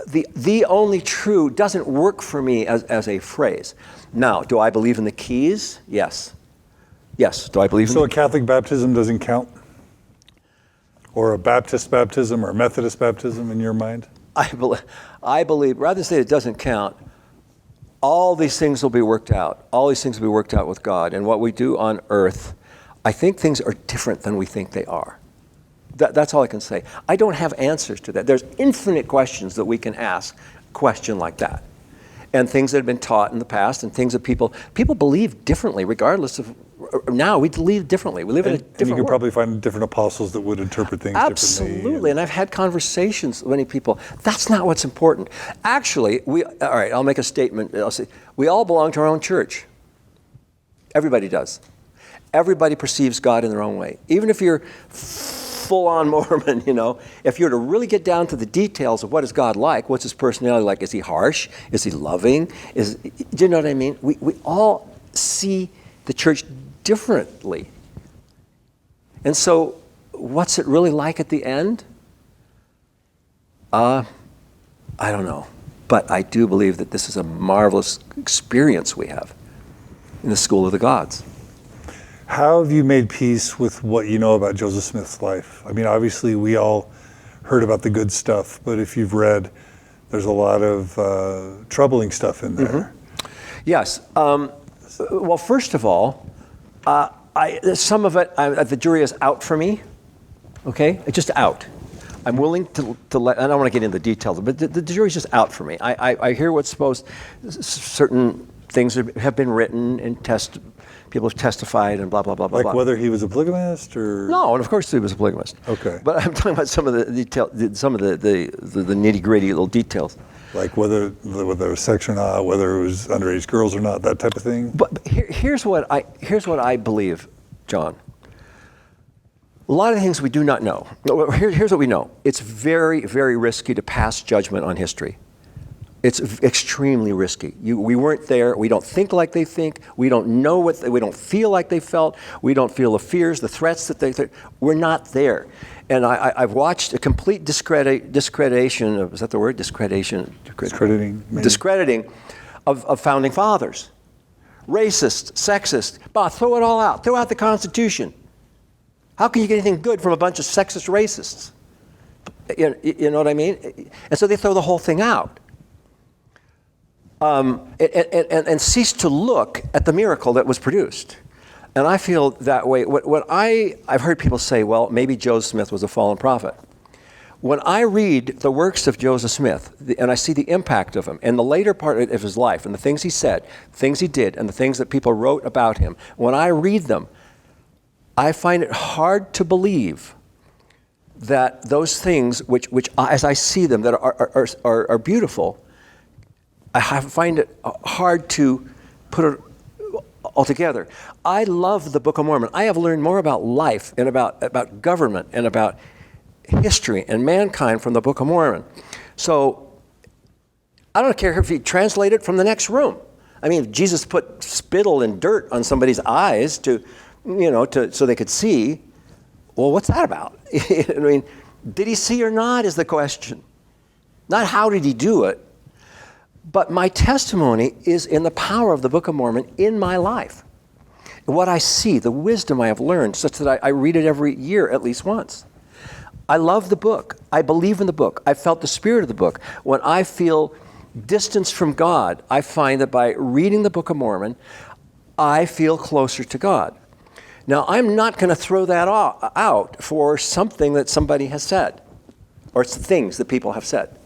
the only true doesn't work for me as a phrase. Now, do I believe in the keys? Yes. Yes. Do I believe in So a Catholic baptism doesn't count? Or a Baptist baptism or a Methodist baptism in your mind? I believe, rather than say it doesn't count, all these things will be worked out. All these things will be worked out with God. And what we do on earth, I think things are different than we think they are. That's all I can say. I don't have answers to that. There's infinite questions that we can ask a question like that. And things that have been taught in the past, and things that people believe differently, regardless of. Now we believe differently. We live in a different world. And you could probably find different apostles that would interpret things differently. Absolutely, and I've had conversations with many people. That's not what's important. Actually, all right, I'll make a statement. I'll say, we all belong to our own church. Everybody does. Everybody perceives God in their own way. Even if you're full-on Mormon, if you're to really get down to the details of what is God like, what's his personality like? Is he harsh? Is he loving? Do you know what I mean? We all see the church differently. And so What's it really like at the end? I don't know. But I do believe that this is a marvelous experience we have in the school of the gods. How have you made peace with what you know about Joseph Smith's life? I mean, obviously we all heard about the good stuff, but if you've read, there's a lot of troubling stuff in there. Mm-hmm. Yes. Well, first of all, some of it, the jury is out for me. Okay? It's just out. I'm willing to let, I don't want to get into the details, but the jury's just out for me. I hear what's supposed, certain things have been written and people have testified and blah, blah, blah, blah, Like blah. whether he was a polygamist or? No, and of course he was a polygamist. Okay. But I'm talking about some of the detail, some of the nitty-gritty little details. Like whether it was sex or not, whether it was underage girls or not, that type of thing? But here's what I believe, John. A lot of things we do not know. Here's what we know. It's very, very risky to pass judgment on history. It's extremely risky. We weren't there. We don't think like they think. We don't know we don't feel like they felt. We don't feel the fears, the threats that we're not there. And I've watched a complete discreditation of, is that the word? Discrediting. Maybe. Discrediting of founding fathers. Racist, sexist. Bah, throw it all out. Throw out the Constitution. How can you get anything good from a bunch of sexist racists? You know what I mean? And so they throw the whole thing out. And cease to look at the miracle that was produced. And I feel that way. I've heard people say, well, maybe Joseph Smith was a fallen prophet. When I read the works of Joseph Smith, and I see the impact of him, and the later part of his life, and the things he said, things he did, and the things that people wrote about him, when I read them, I find it hard to believe that those things, which as I see them, that are beautiful, I find it hard to put it all together. I love the Book of Mormon. I have learned more about life and about government and about history and mankind from the Book of Mormon. So I don't care if you translate it from the next room. I mean, if Jesus put spittle and dirt on somebody's eyes so they could see, well, what's that about? I mean, did he see or not is the question. Not how did he do it, but my testimony is in the power of the Book of Mormon in my life. What I see, the wisdom I have learned, such that I read it every year at least once. I love the book. I believe in the book. I felt the spirit of the book. When I feel distance from God, I find that by reading the Book of Mormon, I feel closer to God. Now, I'm not going to throw that out for something that somebody has said, or things that people have said.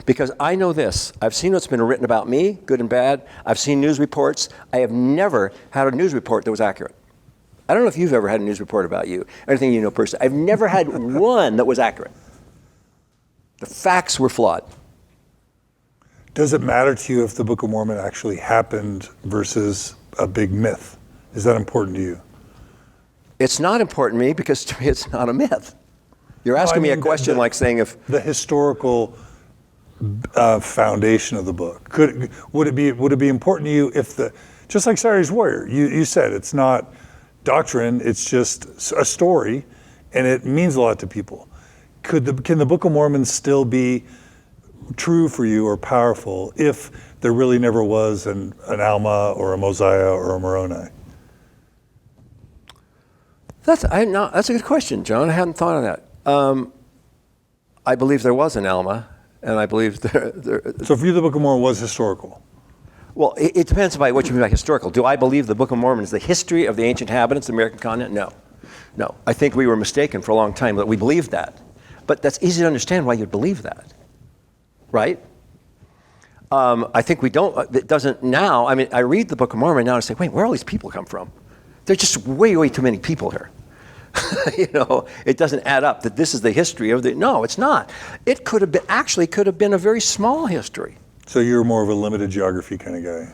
Because I know this. I've seen what's been written about me, good and bad. I've seen news reports. I have never had a news report that was accurate. I don't know if you've ever had a news report about you, anything you know personally. I've never had one that was accurate. The facts were flawed. Does it matter to you if the Book of Mormon actually happened versus a big myth? Is that important to you? It's not important to me because to me it's not a myth. You're asking me a question like saying if... The historical foundation of the book. Would it be important to you if just like Saturday's Warrior, you said it's not doctrine, it's just a story, and it means a lot to people. Can the Book of Mormon still be true for you or powerful if there really never was an Alma or a Mosiah or a Moroni? That's a good question, John. I hadn't thought of that. I believe there was an Alma, and I believe So for you, the Book of Mormon was historical? Well, it depends by what you mean by historical. Do I believe the Book of Mormon is the history of the ancient inhabitants of the American continent? No. I think we were mistaken for a long time that we believed that. But that's easy to understand why you'd believe that, right? I think we don't, it doesn't now, I mean, I read the Book of Mormon now and say, wait, where all these people come from? There's just way, way too many people here. It doesn't add up that this is the history of no, it's not. It could have been a very small history. So you're more of a limited geography kind of guy?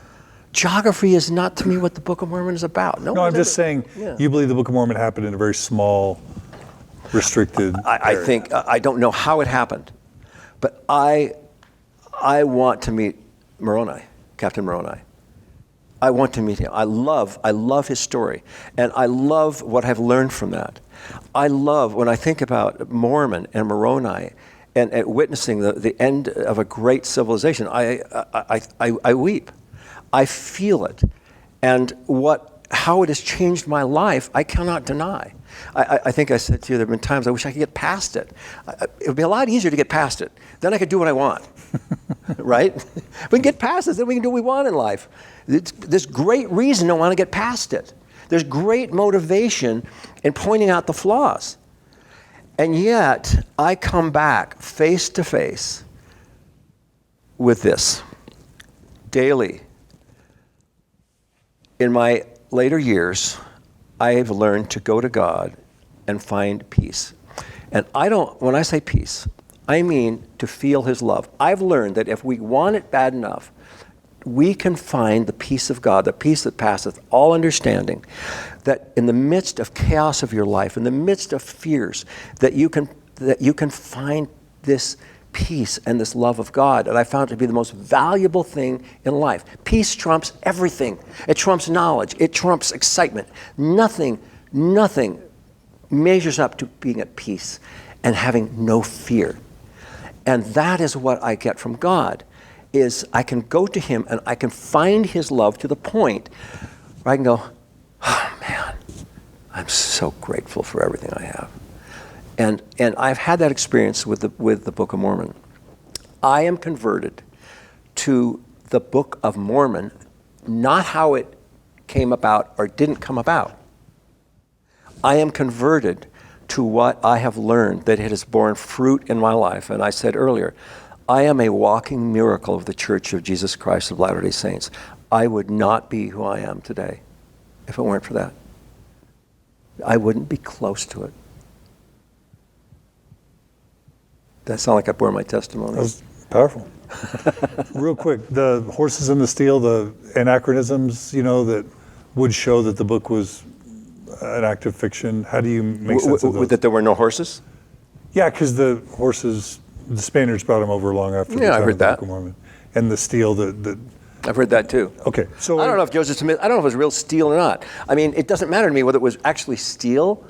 Geography is not to me what the Book of Mormon is about. No, I'm just saying, You believe the Book of Mormon happened in a very small, restricted I think, I don't know how it happened, but I want to meet Moroni, Captain Moroni. I want to meet him. I love his story. And I love what I've learned from that. I love, when I think about Mormon and Moroni and witnessing the end of a great civilization, I weep. I feel it. And how it has changed my life, I cannot deny. I think I said to you, there have been times I wish I could get past it. It would be a lot easier to get past it. Then I could do what I want, right? We can get past this, then we can do what we want in life. There's great reason to want to get past it. There's great motivation in pointing out the flaws. And yet, I come back face to face with this daily. In my later years, I have learned to go to God and find peace. And when I say peace, I mean to feel his love. I've learned that if we want it bad enough, we can find the peace of God, the peace that passeth all understanding, that in the midst of chaos of your life, in the midst of fears, that you can find this peace and this love of God. And I found it to be the most valuable thing in life. Peace trumps everything. It trumps knowledge. It trumps excitement. Nothing measures up to being at peace and having no fear. And that is what I get from God, is I can go to him and I can find his love to the point where I can go, oh man, I'm so grateful for everything I have. And I've had that experience with the Book of Mormon. I am converted to the Book of Mormon, not how it came about or didn't come about. I am converted to what I have learned, that it has borne fruit in my life. And I said earlier, I am a walking miracle of the Church of Jesus Christ of Latter-day Saints. I would not be who I am today if it weren't for that. I wouldn't be close to it. That sound like I bore my testimony? That was powerful. Real quick, the horses in the steel, the anachronisms, that would show that the book was an act of fiction. How do you make sense of those? That there were no horses? Yeah, because the horses, the Spaniards brought them over long after the Yeah, I time heard of the that. Book of Mormon. And the steel, I've heard that too. Okay, so I don't know if Joseph Smith, I don't know if it was real steel or not. I mean, it doesn't matter to me whether it was actually steel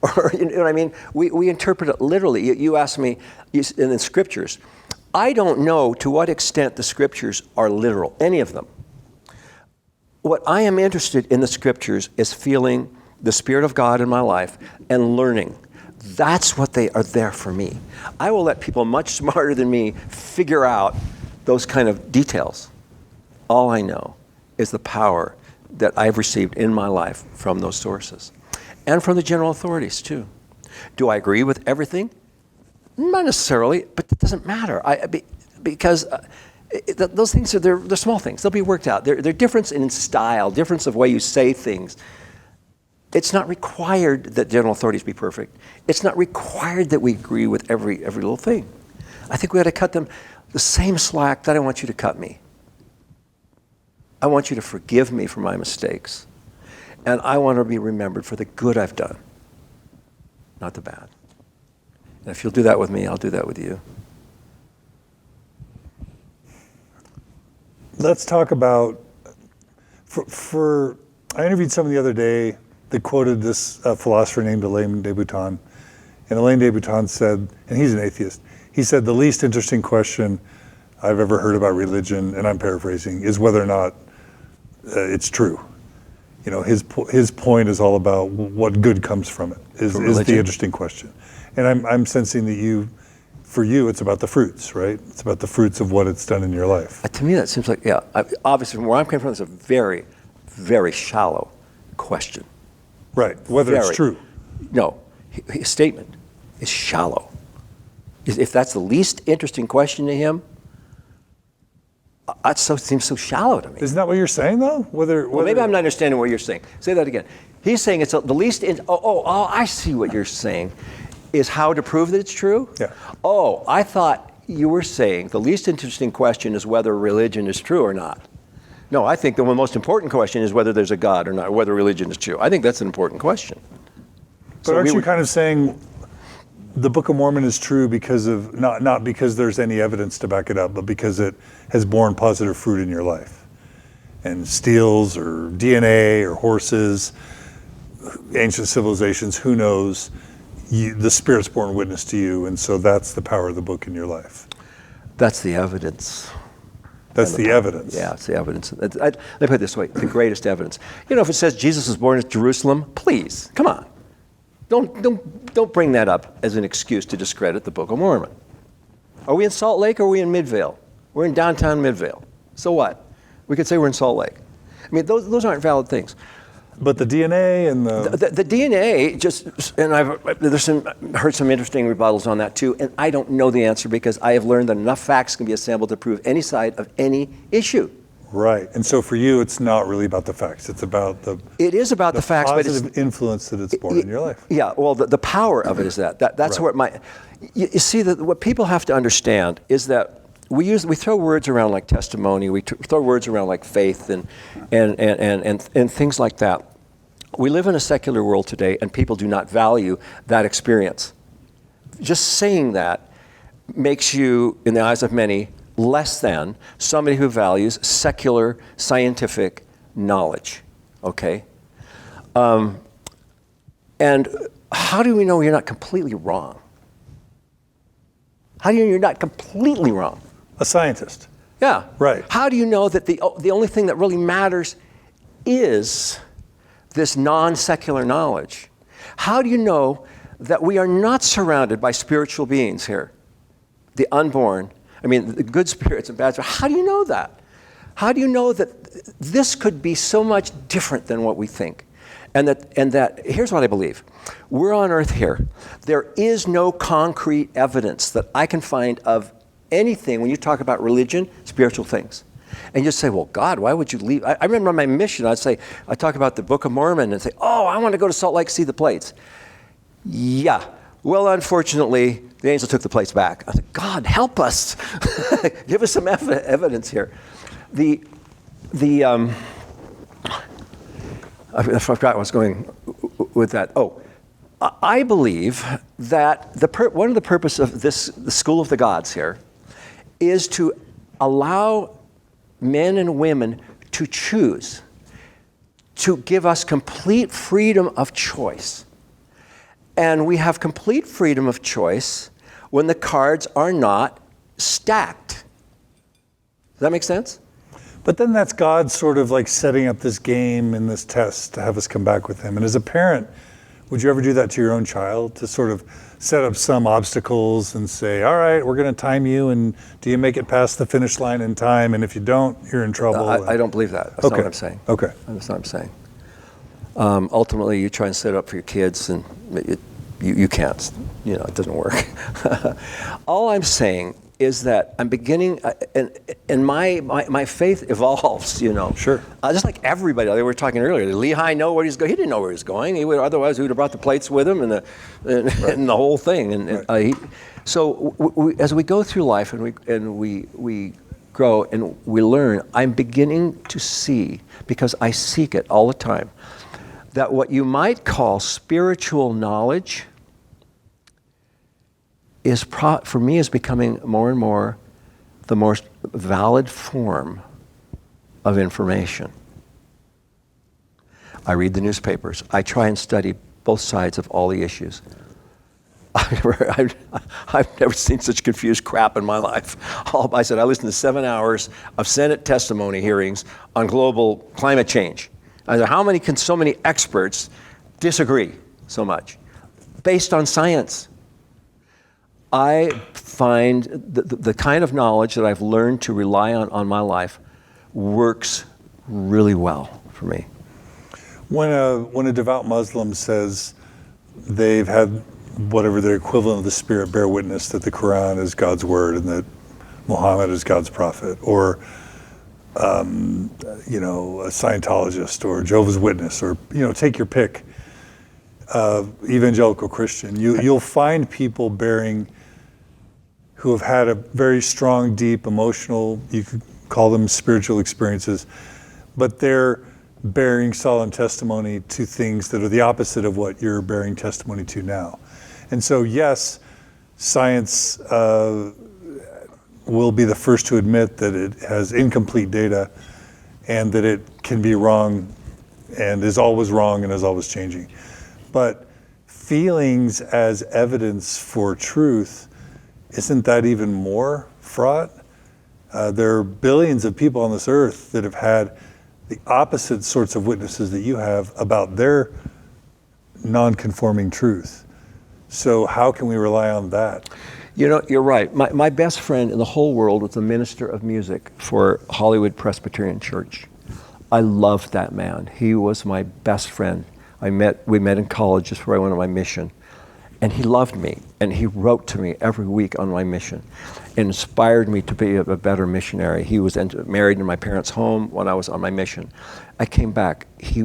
or, you know what I mean? We interpret it literally. You asked me in the scriptures. I don't know to what extent the scriptures are literal, any of them. What I am interested in the scriptures is feeling the Spirit of God in my life and learning. That's what they are there for me. I will let people much smarter than me figure out those kind of details. All I know is the power that I've received in my life from those sources. And from the general authorities, too. Do I agree with everything? Not necessarily, but it doesn't matter. Because those things they're small things. They'll be worked out. They're difference in style, difference of way you say things. It's not required that general authorities be perfect. It's not required that we agree with every little thing. I think we ought to cut them the same slack that I want you to cut me. I want you to forgive me for my mistakes. And I want to be remembered for the good I've done, not the bad. And if you'll do that with me, I'll do that with you. let's talk about, I interviewed someone the other day that quoted this philosopher named Alain de Botton. And Alain de Botton said, and he's an atheist, he said, the least interesting question I've ever heard about religion, and I'm paraphrasing, is whether or not it's true. You know, his point is all about what good comes from it, is the interesting question. And I'm sensing that for you, it's about the fruits, right? It's about the fruits of what it's done in your life. To me, that seems like, obviously from where I'm coming from, it's a very, very shallow question. Right, whether it's true. No, his statement is shallow. If that's the least interesting question to him, that seems so shallow to me. Isn't that what you're saying, though? Well, maybe I'm not understanding what you're saying. Say that again. He's saying it's the least. I see what you're saying. Is how to prove that it's true? Yeah. Oh, I thought you were saying the least interesting question is whether religion is true or not. No, I think the most important question is whether there's a God or not, or whether religion is true. I think that's an important question. But aren't you kind of saying the Book of Mormon is true because of not because there's any evidence to back it up, but because it has borne positive fruit in your life? and steels or DNA or horses, ancient civilizations, who knows, the Spirit's borne witness to you, and so that's the power of the book in your life. That's the evidence. That's the evidence. Yeah, it's the evidence. Let me put it this way, the greatest evidence. You know, if it says Jesus was born at Jerusalem, please, come on. Don't bring that up as an excuse to discredit the Book of Mormon. Are we in Salt Lake or are we in Midvale? We're in downtown Midvale. So what? We could say we're in Salt Lake. I mean, those aren't valid things. But the DNA and the DNA just, and I've heard some interesting rebuttals on that too, and I don't know the answer because I have learned that enough facts can be assembled to prove any side of any issue. Right, and so for you, it's not really about the facts. It's about the. It is about the facts, but it's positive influence that it's born in your life. Yeah, well, the power of it is that's right. where you see that what people have to understand is that we throw words around like testimony, we throw words around like faith and things like that. We live in a secular world today, and people do not value that experience. Just saying that makes you, in the eyes of many, less than somebody who values secular scientific knowledge. Okay? And how do we know you're not completely wrong? How do you know you're not completely wrong? A scientist. Yeah. Right. How do you know that the only thing that really matters is this non-secular knowledge? How do you know that we are not surrounded by spiritual beings here? The unborn, the good spirits and bad spirits. How do you know that? How do you know that this could be so much different than what we think? And that here's what I believe. We're on earth here. There is no concrete evidence that I can find of anything when you talk about religion, spiritual things. And you say, well, God, why would you leave? I remember on my mission, I'd talk about the Book of Mormon and say, oh, I want to go to Salt Lake, see the plates. Yeah. Well, unfortunately, the angel took the plates back. I said, God, help us. Give us some evidence here. I forgot where I was going with that. Oh, I believe that one of the purpose of the School of the Gods here is to allow men and women to choose, to give us complete freedom of choice. And we have complete freedom of choice when the cards are not stacked. Does that make sense? But then that's God sort of like setting up this game and this test to have us come back with him. And as a parent, would you ever do that to your own child, to sort of set up some obstacles and say, all right, we're going to time you, and do you make it past the finish line in time? And if you don't, you're in trouble. I don't believe that. That's not what I'm saying. Okay. That's not what I'm saying. Ultimately, you try and set it up for your kids, and you can't. It doesn't work. All I'm saying is that I'm beginning, and my faith evolves, Sure. Just like everybody. We were talking earlier. Did Lehi know where he's going? He didn't know where he was going. Otherwise, he would have brought the plates with him and the whole thing. And so as we go through life and we grow and we learn, I'm beginning to see, because I seek it all the time, that what you might call spiritual knowledge for me is becoming more and more the most valid form of information. I read the newspapers. I try and study both sides of all the issues. I've never seen such confused crap in my life. I listened to 7 hours of Senate testimony hearings on global climate change. I said, how many can so many experts disagree so much based on science? I find the kind of knowledge that I've learned to rely on my life works really well for me. When a devout Muslim says they've had whatever their equivalent of the Spirit bear witness that the Quran is God's word and that Muhammad is God's prophet, or a Scientologist or Jehovah's Witness, or take your pick, evangelical Christian, you'll find people who have had a very strong, deep, emotional, you could call them spiritual experiences, but they're bearing solemn testimony to things that are the opposite of what you're bearing testimony to now. And so, yes, science will be the first to admit that it has incomplete data and that it can be wrong and is always wrong and is always changing. But feelings as evidence for truth, isn't that even more fraught? There are billions of people on this earth that have had the opposite sorts of witnesses that you have about their non-conforming truth. So how can we rely on that? You know, you're right. My best friend in the whole world was the minister of music for Hollywood Presbyterian Church. I loved that man. He was my best friend. We met in college just before I went on my mission. And he loved me, and he wrote to me every week on my mission, and inspired me to be a better missionary. He was married in my parents' home when I was on my mission. I came back. He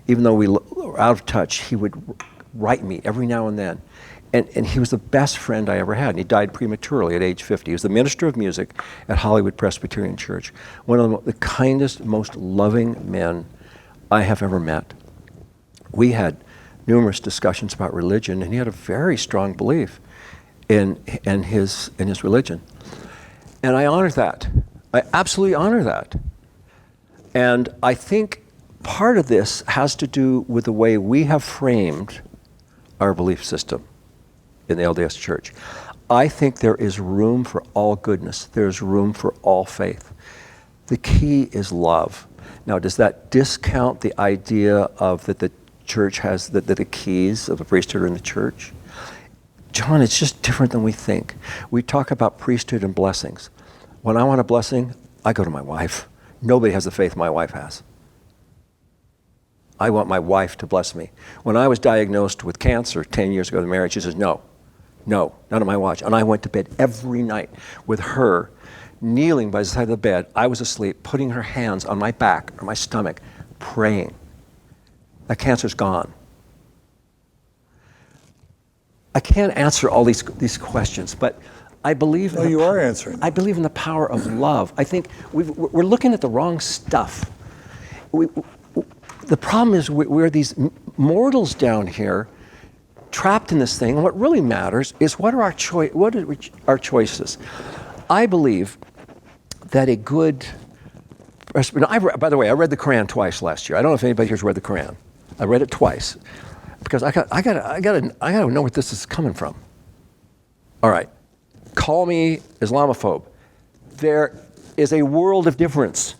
even though we were out of touch, he would write me every now and then. And he was the best friend I ever had. And he died prematurely at age 50. He was the minister of music at Hollywood Presbyterian Church. One of the kindest, most loving men I have ever met. We had numerous discussions about religion, and he had a very strong belief in his religion. And I honor that. I absolutely honor that. And I think part of this has to do with the way we have framed our belief system in the LDS Church. I think there is room for all goodness. There's room for all faith. The key is love. Now, does that discount the idea of that the church has the keys of the priesthood are in the church? John, it's just different than we think. We talk about priesthood and blessings. When I want a blessing, I go to my wife. Nobody has the faith my wife has. I want my wife to bless me. When I was diagnosed with cancer 10 years ago in marriage, she says, no, none of my watch. And I went to bed every night with her kneeling by the side of the bed. I was asleep, putting her hands on my back or my stomach, praying. That cancer's gone. I can't answer all these questions, but I believe. No, you are answering. I believe in the power of love. I think we're looking at the wrong stuff. The problem is we're these mortals down here, trapped in this thing. And what really matters is what are our choices. I believe that a good. By the way, I read the Quran twice last year. I don't know if anybody here's read the Quran. I read it twice because I gotta know where this is coming from. All right, call me Islamophobe. There is a world of difference.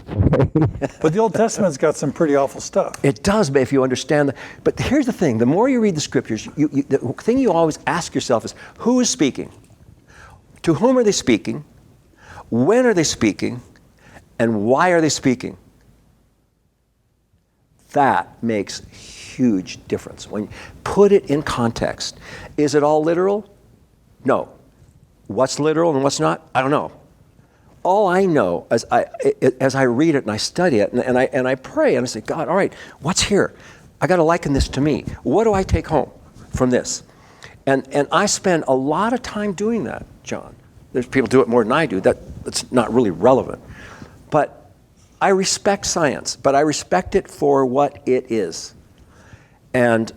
But the Old Testament's got some pretty awful stuff. It does, but if you understand that. But here's the thing: the more you read the scriptures, the thing you always ask yourself is, who is speaking? To whom are they speaking? When are they speaking? And why are they speaking? That makes huge difference. When you put it in context, is it all literal? No. What's literal and what's not? I don't know. All I know as I read it and I study it and I pray and I say, God, all right, what's here? I got to liken this to me. What do I take home from this? And I spend a lot of time doing that, John. There's people do it more than I do. That's not really relevant. But I respect science, but I respect it for what it is. And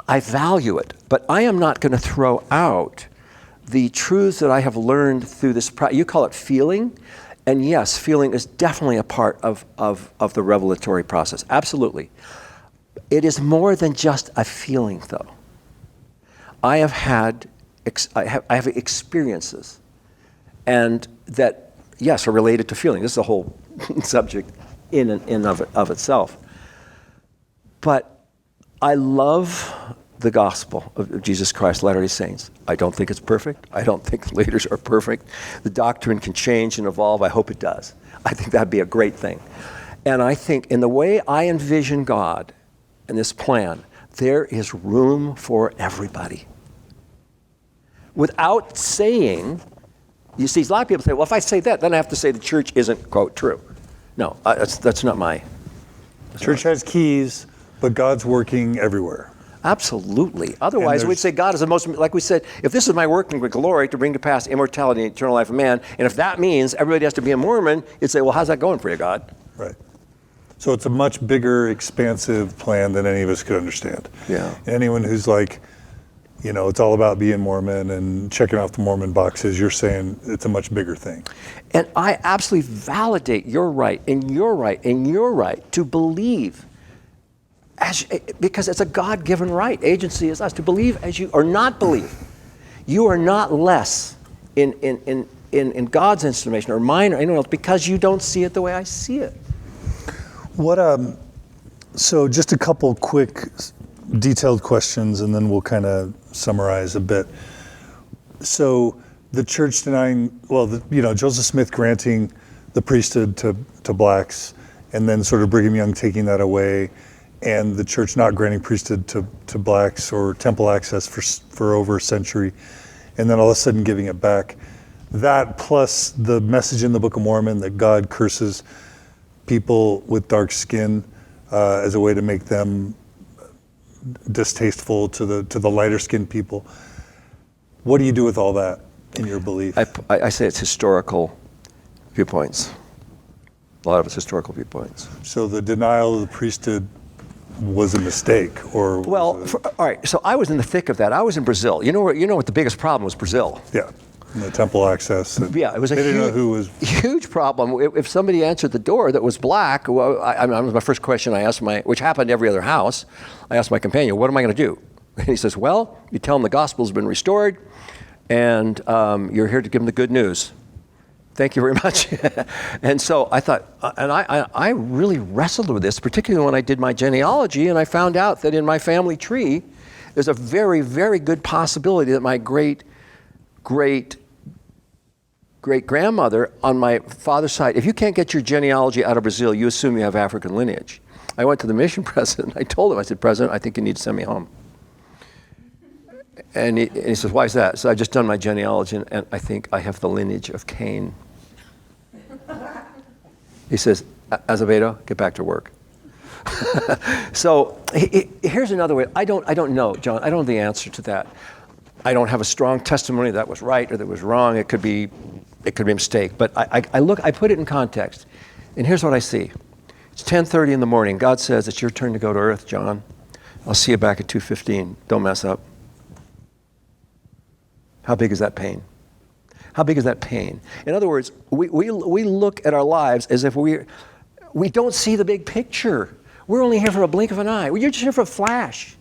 I value it, but I am not going to throw out the truths that I have learned through this. You call it feeling, and yes, feeling is definitely a part of the revelatory process, absolutely. It is more than just a feeling, though. I have experiences, and that, yes, are related to feeling. This is a whole subject in and of itself. But I love the gospel of Jesus Christ, Latter-day Saints. I don't think it's perfect. I don't think the leaders are perfect. The doctrine can change and evolve. I hope it does. I think that'd be a great thing. And I think in the way I envision God and this plan, there is room for everybody. Without saying, you see, a lot of people say, well, if I say that, then I have to say the church isn't, quote, true. No, that's not my... Church has keys, but God's working everywhere. Absolutely. Otherwise, we'd say God is the most, like we said, if this is my working with glory to bring to pass immortality and eternal life of man, and if that means everybody has to be a Mormon, you'd say, well, how's that going for you, God? Right. So it's a much bigger, expansive plan than any of us could understand. Yeah. Anyone who's like, it's all about being Mormon and checking off the Mormon boxes. You're saying it's a much bigger thing. And I absolutely validate your right and your right and your right to believe, because it's a God-given right. Agency is us to believe as you, or not believe. You are not less in God's estimation or mine or anyone else because you don't see it the way I see it. So just a couple quick detailed questions, and then we'll kind of summarize a bit. So the church denying, Joseph Smith granting the priesthood to blacks, and then sort of Brigham Young taking that away, and the church not granting priesthood to blacks or temple access for over a century, and then all of a sudden giving it back. That plus the message in the Book of Mormon that God curses people with dark skin as a way to make them distasteful to the lighter skinned people. What do you do with all that in your belief? I say it's historical viewpoints. A lot of it's historical viewpoints. So the denial of the priesthood was a mistake, or all right. So I was in the thick of that. I was in Brazil. You know what the biggest problem was? Brazil. Yeah. And the temple access. It was a they didn't know who was huge problem. If somebody answered the door that was black, well, my first question I asked which happened every other house, I asked my companion, what am I going to do? And he says, well, you tell them the gospel's been restored, and you're here to give them the good news. Thank you very much. And so I thought, and I really wrestled with this, particularly when I did my genealogy, and I found out that in my family tree, there's a very, very good possibility that my great-grandmother on my father's side, if you can't get your genealogy out of Brazil, you assume you have African lineage. I went to the mission president. I told him, I said, President, I think you need to send me home. And he says, why is that? So I've just done my genealogy, and I think I have the lineage of Cain. He says, Azevedo, get back to work. So here's another way. I don't know, John. I don't know the answer to that. I don't have a strong testimony that was right or that was wrong. It could be a mistake. But I put it in context, and here's what I see. It's 10:30 in the morning. God says, it's your turn to go to earth, John. I'll see you back at 2:15. Don't mess up. How big is that pain? How big is that pain? In other words, we look at our lives as if we don't see the big picture. We're only here for a blink of an eye. You're just here for a flash.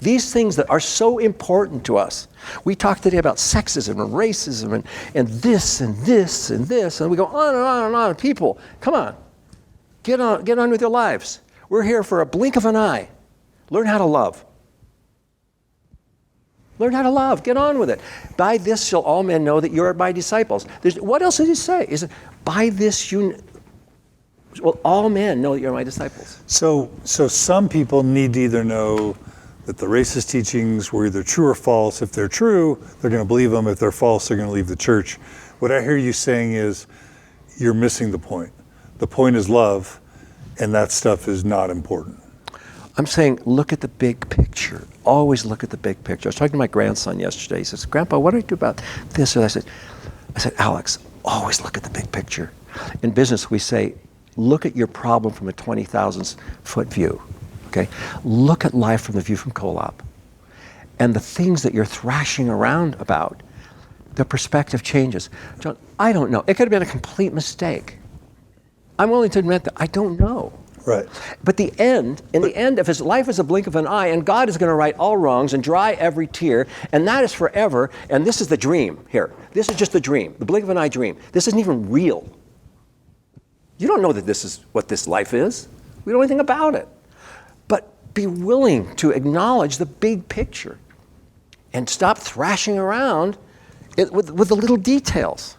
These things that are so important to us. We talked today about sexism and racism and this and this and this, and we go on and on and on. People, come on. Get on with your lives. We're here for a blink of an eye. Learn how to love. Learn how to love. Get on with it. By this shall all men know that you are my disciples. What else did he say? Is it, by this will all men know that you're my disciples. So some people need to either know that the racist teachings were either true or false. If they're true, they're going to believe them. If they're false, they're going to leave the church. What I hear you saying is you're missing the point. The point is love, and that stuff is not important. I'm saying look at the big picture. Always look at the big picture. I was talking to my grandson yesterday. He says, Grandpa, what do I do about this? And I said, Alex, always look at the big picture. In business, we say, look at your problem from a 20,000 foot view. Okay? Look at life from the view from co-op. And the things that you're thrashing around about, the perspective changes. John, I don't know. It could have been a complete mistake. I'm willing to admit that I don't know. Right. But the end, if his life is a blink of an eye, and God is going to right all wrongs and dry every tear, and that is forever, and this is the dream here. This is just the dream, the blink of an eye dream. This isn't even real. You don't know that this is what this life is. We don't know anything about it. But be willing to acknowledge the big picture and stop thrashing around with the little details.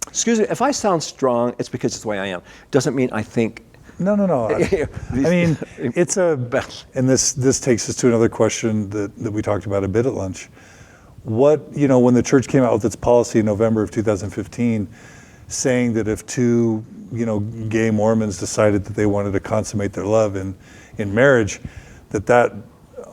Excuse me, if I sound strong, it's because it's the way I am. Doesn't mean I think. No. I mean, and this takes us to another question that we talked about a bit at lunch. When the church came out with its policy in November of 2015, saying that if two, gay Mormons decided that they wanted to consummate their love in marriage, that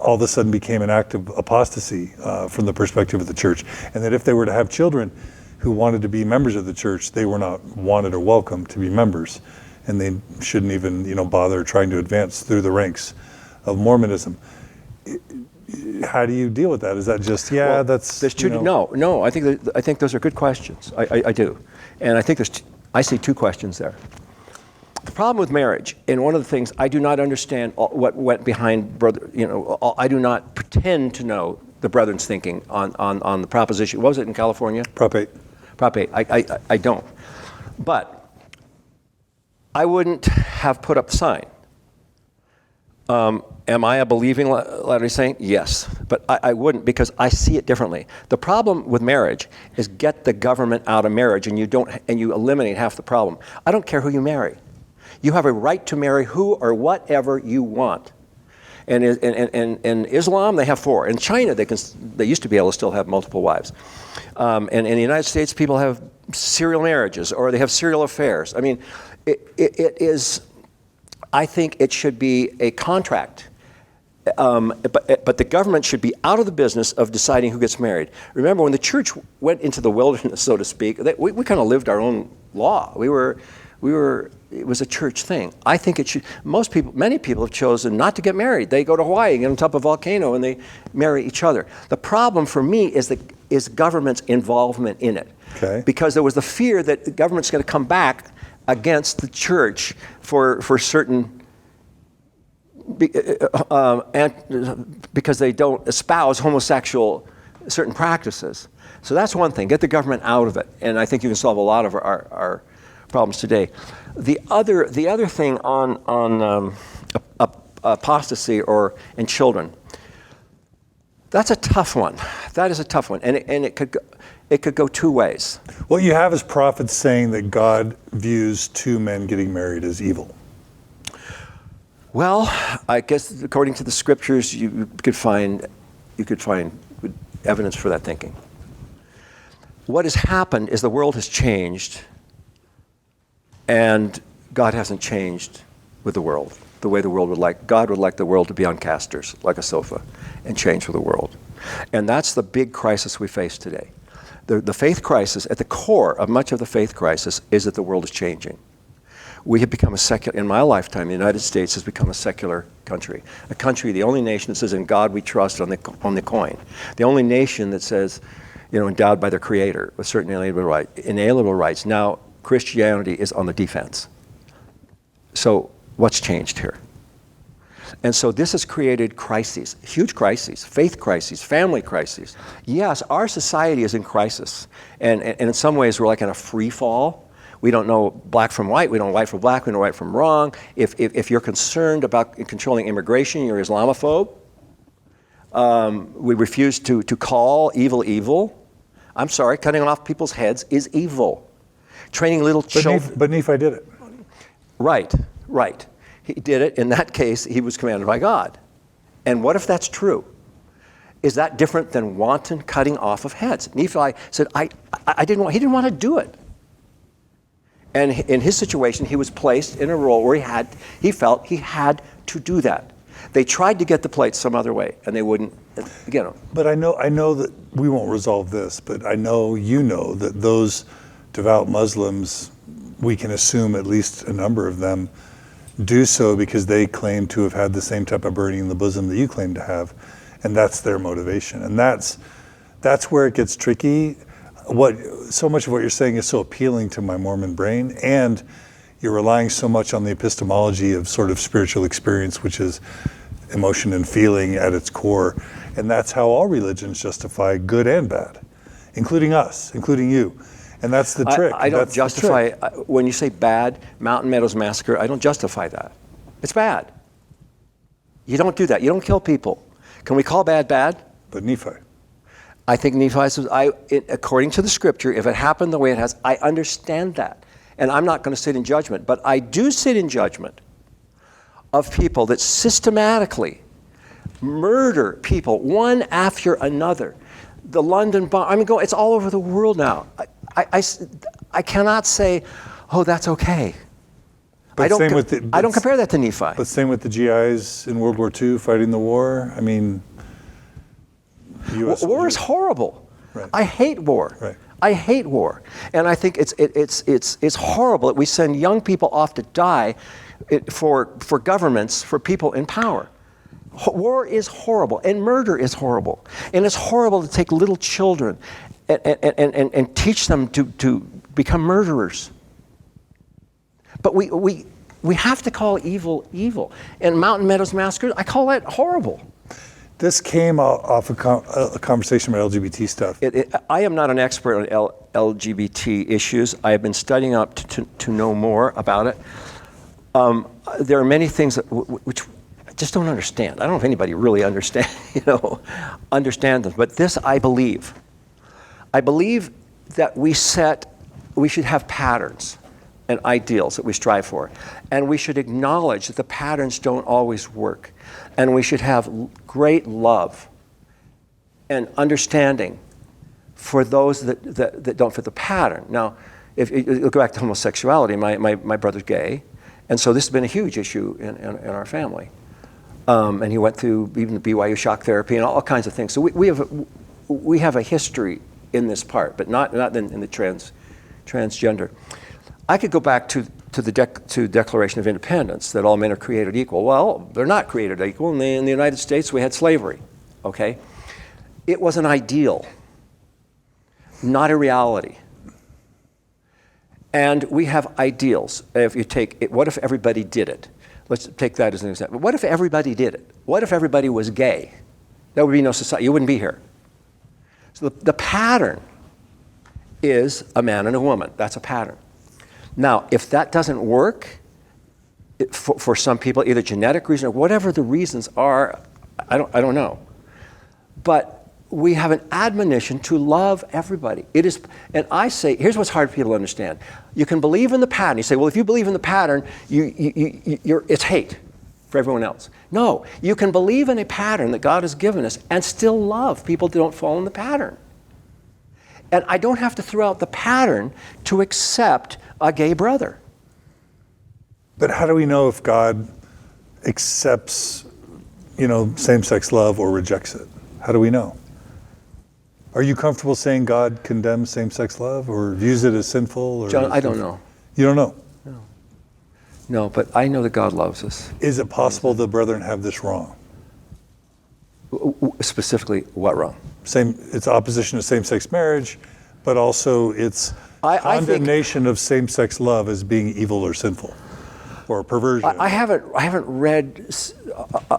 all of a sudden became an act of apostasy from the perspective of the church, and that if they were to have children who wanted to be members of the church, they were not wanted or welcome to be members. And they shouldn't even, bother trying to advance through the ranks of Mormonism. how do you deal with that? Is that just, that's... There's two, no, I think those are good questions. I do. And I think I see two questions there. The problem with marriage, and one of the things I do not understand what went behind brother, I do not pretend to know the brethren's thinking on the proposition. What was it in California? Prop 8. Prop 8. I don't. But I wouldn't have put up the sign. Am I a believing Latter-day Saint? Yes. But I wouldn't, because I see it differently. The problem with marriage is get the government out of marriage, and you eliminate half the problem. I don't care who you marry. You have a right to marry who or whatever you want. And in Islam, they have 4. In China, they used to be able to still have multiple wives. And in the United States, people have serial marriages, or they have serial affairs. I mean, it is, I think it should be a contract. But the government should be out of the business of deciding who gets married. Remember, when the church went into the wilderness, so to speak, we kind of lived our own law. It was a church thing. I think it should. Many people have chosen not to get married. They go to Hawaii and get on top of a volcano and they marry each other. The problem for me is government's involvement in it. Okay. Because there was the fear that the government's going to come back against the church for certain, because they don't espouse homosexual certain practices. So that's one thing. Get the government out of it, and I think you can solve a lot of our problems today. The other thing on apostasy and children, that's a tough one. That is a tough one, and it could go two ways. What you have is prophets saying that God views 2 men getting married as evil. Well, I guess according to the scriptures, you could find evidence for that thinking. What has happened is the world has changed, and God hasn't changed with the world the way the world would like. God would like the world to be on casters, like a sofa, and change for the world. And that's the big crisis we face today. The faith crisis, at the core of much of the faith crisis, is that the world is changing. We have become in my lifetime, the United States has become a secular country. A country, the only nation that says, in God we trust on the coin. The only nation that says, endowed by their creator with certain inalienable rights. Now, Christianity is on the defense. So what's changed here? And so this has created crises, huge crises, faith crises, family crises. Yes, our society is in crisis. And in some ways, we're like in a free fall. We don't know black from white. We don't know white from black. We don't know right from wrong. If you're concerned about controlling immigration, you're Islamophobe. We refuse to call evil evil. I'm sorry, cutting off people's heads is evil. Training little children. But Nephi did it. Right. He did it. In that case, he was commanded by God. And what if that's true? Is that different than wanton cutting off of heads? Nephi said, he didn't want to do it. And in his situation, he was placed in a role where he felt he had to do that. They tried to get the plate some other way, and they wouldn't get them. But I know that we won't resolve this, but I know that those devout Muslims, we can assume at least a number of them, do so because they claim to have had the same type of burning in the bosom that you claim to have, and that's their motivation. And that's where it gets tricky. So much of what you're saying is so appealing to my Mormon brain, and you're relying so much on the epistemology of sort of spiritual experience, which is emotion and feeling at its core. And that's how all religions justify good and bad, including us, including you. And that's the trick. I don't justify, when you say bad, Mountain Meadows Massacre, I don't justify that. It's bad. You don't do that. You don't kill people. Can we call bad bad? But Nephi. I think Nephi says, according to the scripture, if it happened the way it has, I understand that. And I'm not going to sit in judgment. But I do sit in judgment of people that systematically murder people one after another. The London bomb, it's all over the world now. I cannot say, oh, that's okay. But I don't compare that to Nephi. But same with the GIs in World War II fighting the war. War is horrible. Right. I hate war. Right. I hate war, and I think it's horrible that we send young people off to die for governments, for people in power. War is horrible, and murder is horrible. And it's horrible to take little children and teach them to become murderers. But we have to call evil, evil. And Mountain Meadows Massacre, I call that horrible. This came off a conversation about LGBT stuff. I am not an expert on LGBT issues. I have been studying up to know more about it. There are many things which I just don't understand. I don't know if anybody really understand them. But this I believe. I believe that we should have patterns and ideals that we strive for. And we should acknowledge that the patterns don't always work. And we should have great love and understanding for those that don't fit the pattern. Now, if you go back to homosexuality, my brother's gay, and so this has been a huge issue in our family. And he went through even the BYU shock therapy and all kinds of things. So we have a history in this part, but not in the transgender. I could go back to the Declaration of Independence, that all men are created equal. Well, they're not created equal. In the United States, we had slavery, okay? It was an ideal, not a reality. And we have ideals. If you take it, what if everybody did it? Let's take that as an example. What if everybody did it? What if everybody was gay? There would be no society. You wouldn't be here. So the pattern is a man and a woman. That's a pattern. Now, if that doesn't work, for some people, either genetic reason or whatever the reasons are, I don't know. But we have an admonition to love everybody. It is, and I say, here's what's hard for people to understand. You can believe in the pattern. You say, well, if you believe in the pattern, it's hate for everyone else. No, you can believe in a pattern that God has given us and still love people that don't fall in the pattern. And I don't have to throw out the pattern to accept a gay brother. But how do we know if God accepts, same-sex love or rejects it? How do we know? Are you comfortable saying God condemns same-sex love or views it as sinful? Or John, I don't know. You don't know? No, but I know that God loves us. Is it possible the brethren have this wrong? Specifically, what wrong? It's opposition to same-sex marriage, but also it's condemnation of same-sex love as being evil or sinful, or perversion. I haven't read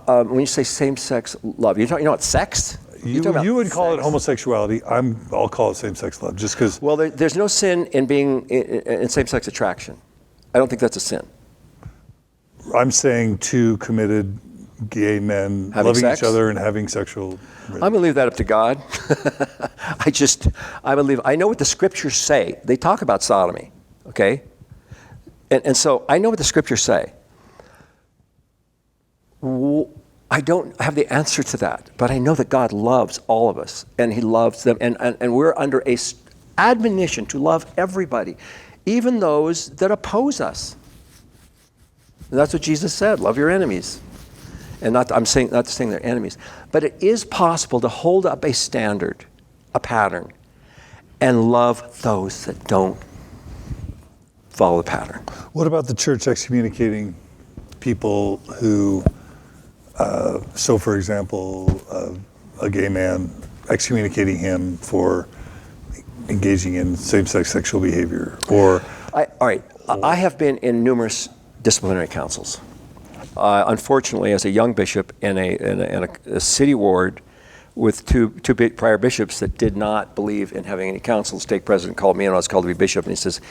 when you say same-sex love. You know what sex? You would call it homosexuality. I'll call it same-sex love, just because. Well, there's no sin in being in same-sex attraction. I don't think that's a sin. I'm saying two committed gay men loving each other and having sexual. I'm going to leave that up to God. I know what the scriptures say. They talk about sodomy, okay? And so I know what the scriptures say. I don't have the answer to that, but I know that God loves all of us, and he loves them, and we're under a admonition to love everybody, even those that oppose us. And that's what Jesus said, love your enemies. And not saying they're enemies, but it is possible to hold up a standard, a pattern, and love those that don't follow the pattern. What about the church excommunicating people who, so for example, a gay man, excommunicating him for engaging in same-sex sexual behavior, I have been in numerous disciplinary councils. Unfortunately, as a young bishop in a city ward with two prior bishops that did not believe in having any council, the stake president called me and I was called to be bishop, and he says,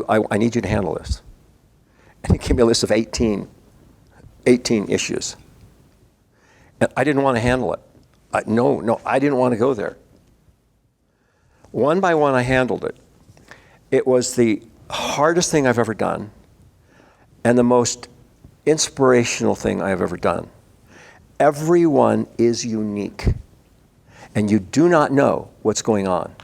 I need you to handle this. And he gave me a list of 18 issues. And I didn't want to handle it. No, I didn't want to go there. One by one, I handled it. It was the hardest thing I've ever done and the most inspirational thing I have ever done. Everyone is unique, and you do not know what's going on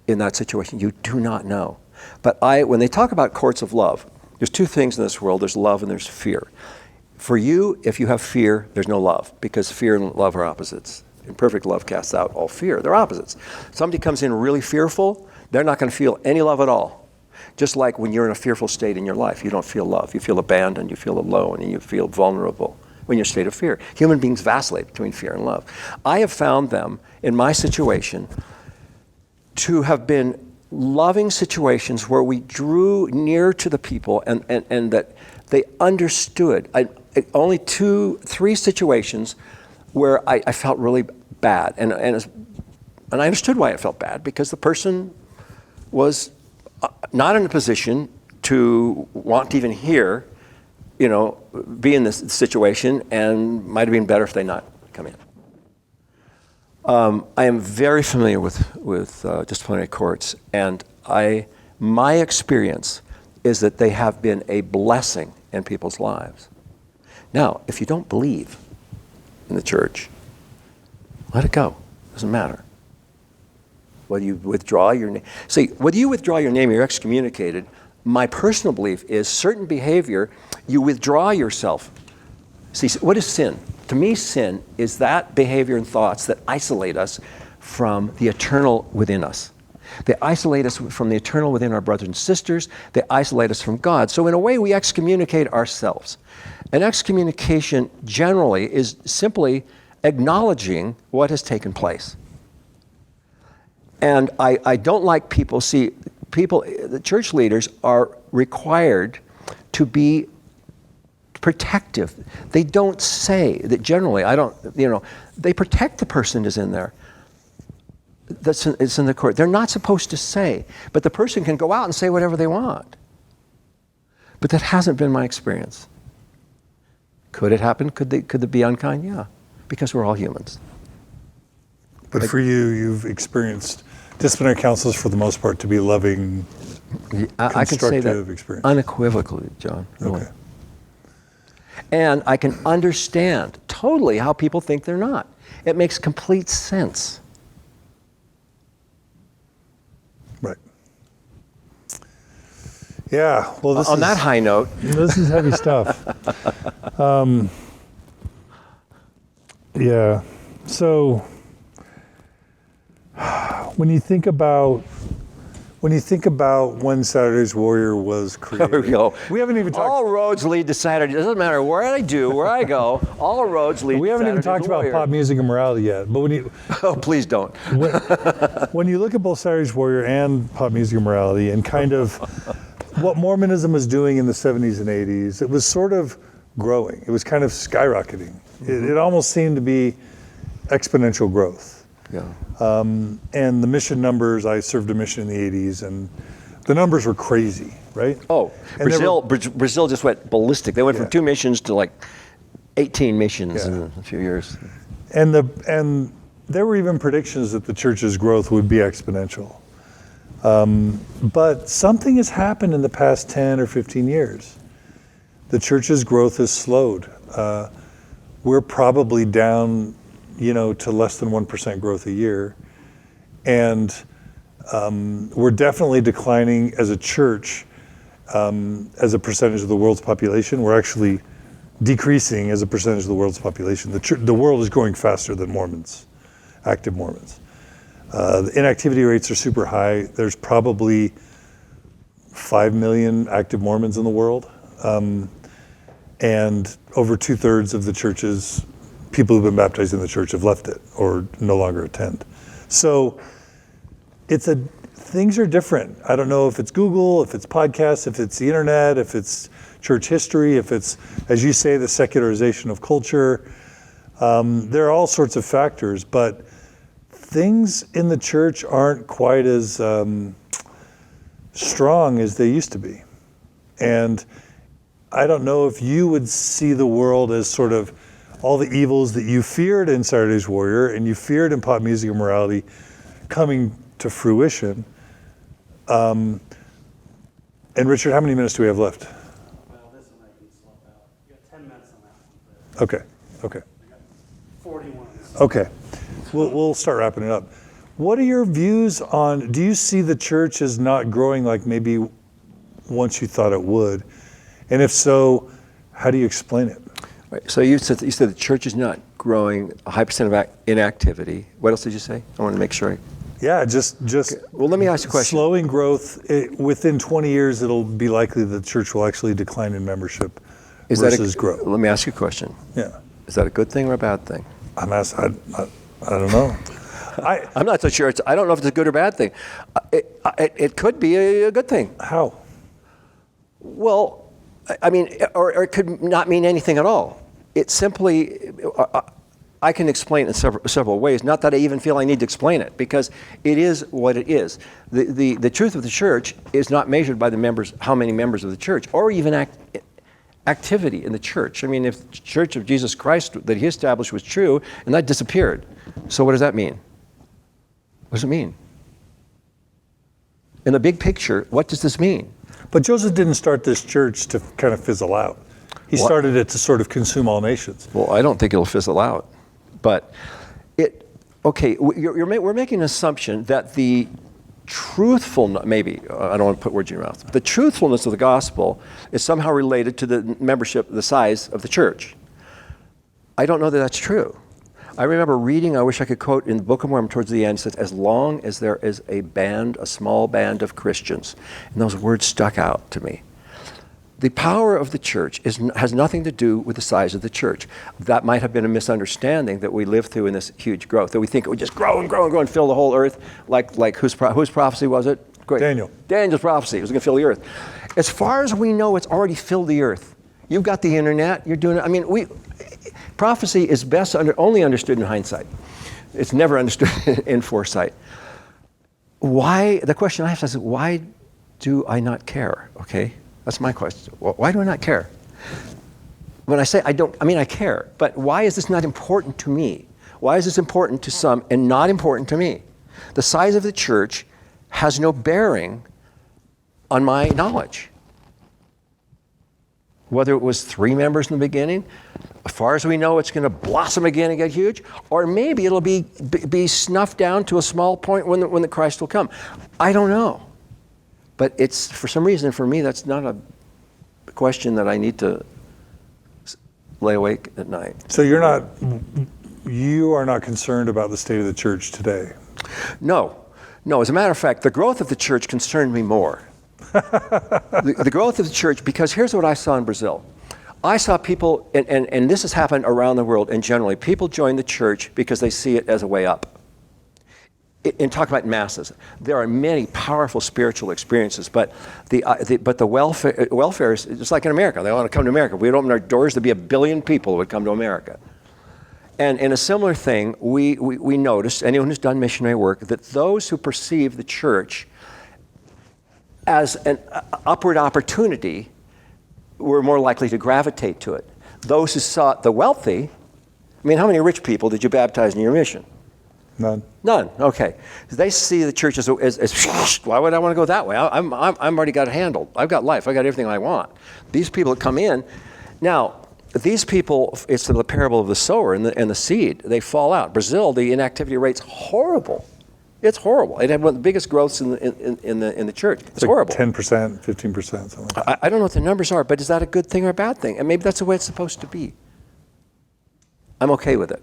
in that situation. You do not know. But when they talk about courts of love, there's two things in this world. There's love and there's fear. For you, if you have fear, there's no love, because fear and love are opposites. And perfect love casts out all fear. They're opposites. Somebody comes in really fearful, they're not going to feel any love at all. Just like when you're in a fearful state in your life, you don't feel love. You feel abandoned, you feel alone, and you feel vulnerable. when you're in a state of fear. Human beings vacillate between fear and love. I have found them, in my situation, to have been loving situations where we drew near to the people and that they understood. Only 2-3 situations where I felt really bad. And I understood why I felt bad, because the person was not in a position to want to even hear, be in this situation, and might have been better if they not come in. I am very familiar with disciplinary courts, and my experience is that they have been a blessing in people's lives. Now, if you don't believe in the church, let it go. Doesn't matter. Whether you withdraw your name. See, whether you withdraw your name or you're excommunicated, my personal belief is certain behavior, you withdraw yourself. See, what is sin? To me, sin is that behavior and thoughts that isolate us from the eternal within us. They isolate us from the eternal within our brothers and sisters. They isolate us from God. So in a way, we excommunicate ourselves. And excommunication generally is simply acknowledging what has taken place. And I don't like people, the church leaders are required to be protective. They don't say that generally, they protect the person who's in there. It's in the court. They're not supposed to say, but the person can go out and say whatever they want. But that hasn't been my experience. Could it happen? Could they be unkind? Yeah, because we're all humans. But for you, you've experienced disciplinary counsels for the most part to be loving, I can say that experience. Unequivocally, John. Really. Okay. And I can understand totally how people think they're not. It makes complete sense. Right. Yeah. Well, On that high note, this is heavy stuff. Yeah. So when you think about when Saturday's Warrior was created, there we go. We haven't even talked. All roads lead to Saturday. It doesn't matter where I go. All roads lead. We to haven't even Saturday's talked Warrior. about pop music and morality yet. But when you please don't. when you look at both Saturday's Warrior and pop music and morality, and kind of what Mormonism was doing in the 70s and 80s, it was sort of growing. It was kind of skyrocketing. Mm-hmm. It almost seemed to be exponential growth. Yeah. And the mission numbers, I served a mission in the 80s, and the numbers were crazy, right? Oh, and Brazil just went ballistic. They went from 2 missions to like 18 missions in a few years. And there were even predictions that the church's growth would be exponential. But something has happened in the past 10 or 15 years. The church's growth has slowed. We're probably down, to less than 1% growth a year. And we're definitely declining as a church, as a percentage of the world's population. We're actually decreasing as a percentage of the world's population. The world is growing faster than Mormons, active Mormons. The inactivity rates are super high. There's probably 5 million active Mormons in the world. And over 2/3 of the churches, people who've been baptized in the church have left it or no longer attend. So things are different. I don't know if it's Google, if it's podcasts, if it's the internet, if it's church history, if it's, as you say, the secularization of culture. There are all sorts of factors, but things in the church aren't quite as strong as they used to be. And I don't know if you would see the world as sort of all the evils that you feared in Saturday's Warrior and you feared in pop music and morality coming to fruition. And Richard, how many minutes do we have left? Well, this one I can swap out. You got 10 minutes on that one. Okay. I got 41. Okay. We'll start wrapping it up. What are your views on, do you see the church as not growing like maybe once you thought it would? And if so, how do you explain it? Right. So you said the church is not growing, a high percent of inactivity. What else did you say? I want to make sure. Yeah, just. Okay. Well, let me ask you a question. Slowing growth. Within 20 years, it'll be likely that the church will actually decline in membership versus grow. Let me ask you a question. Yeah. Is that a good thing or a bad thing? I don't know. I'm not so sure. I don't know if it's a good or bad thing. It could be a good thing. How? Well, I mean, or it could not mean anything at all. It simply, I can explain it in several ways. Not that I even feel I need to explain it, because it is what it is. The truth of the church is not measured by the members, how many members of the church, or even activity in the church. I mean, if the Church of Jesus Christ that he established was true, and that disappeared, so what does that mean? What does it mean? In the big picture, what does this mean? But Joseph didn't start this church to kind of fizzle out. He started it to sort of consume all nations. Well, I don't think it'll fizzle out. But we're making an assumption that the truthfulness, maybe, I don't want to put words in your mouth, the truthfulness of the gospel is somehow related to the membership, the size of the church. I don't know that that's true. I remember reading, I wish I could quote in the Book of Mormon towards the end, it says, as long as there is a small band of Christians, and those words stuck out to me. The power of the church has nothing to do with the size of the church. That might have been a misunderstanding that we live through in this huge growth, that we think it would just grow and grow and grow and fill the whole earth, like whose prophecy was it? Great. Daniel's prophecy. It was going to fill the earth. As far as we know, it's already filled the earth. You've got the internet. You're doing it. I mean, prophecy is only understood in hindsight. It's never understood in foresight. Why? The question I have is, why do I not care? Okay. That's my question. Why do I not care? When I say I care, but why is this not important to me? Why is this important to some and not important to me? The size of the church has no bearing on my knowledge. Whether it was 3 members in the beginning, as far as we know, it's going to blossom again and get huge, or maybe it'll be snuffed down to a small point when the Christ will come. I don't know. But it's, for some reason, for me, that's not a question that I need to lay awake at night. So you are not concerned about the state of the church today? No. As a matter of fact, the growth of the church concerned me more. the growth of the church, because here's what I saw in Brazil. I saw people, and this has happened around the world, and generally, people join the church because they see it as a way up. And talk about masses. There are many powerful spiritual experiences, but the welfare is just like in America. They want to come to America. If we would open our doors, there'd be 1 billion people who would come to America. And in a similar thing, we noticed, anyone who's done missionary work, that those who perceive the church as an upward opportunity were more likely to gravitate to it. Those who sought the wealthy, how many rich people did you baptize in your mission? None. Okay. They see the church as why would I want to go that way? I'm already got it handled. I've got life. I got everything I want. These people that come in, now these people, it's the parable of the sower and the seed. They fall out. Brazil, the inactivity rate's horrible. It's horrible. It had one of the biggest growths in the church. It's like horrible. 10%, 15%, something like that. I don't know what the numbers are, but is that a good thing or a bad thing? And maybe that's the way it's supposed to be. I'm okay with it.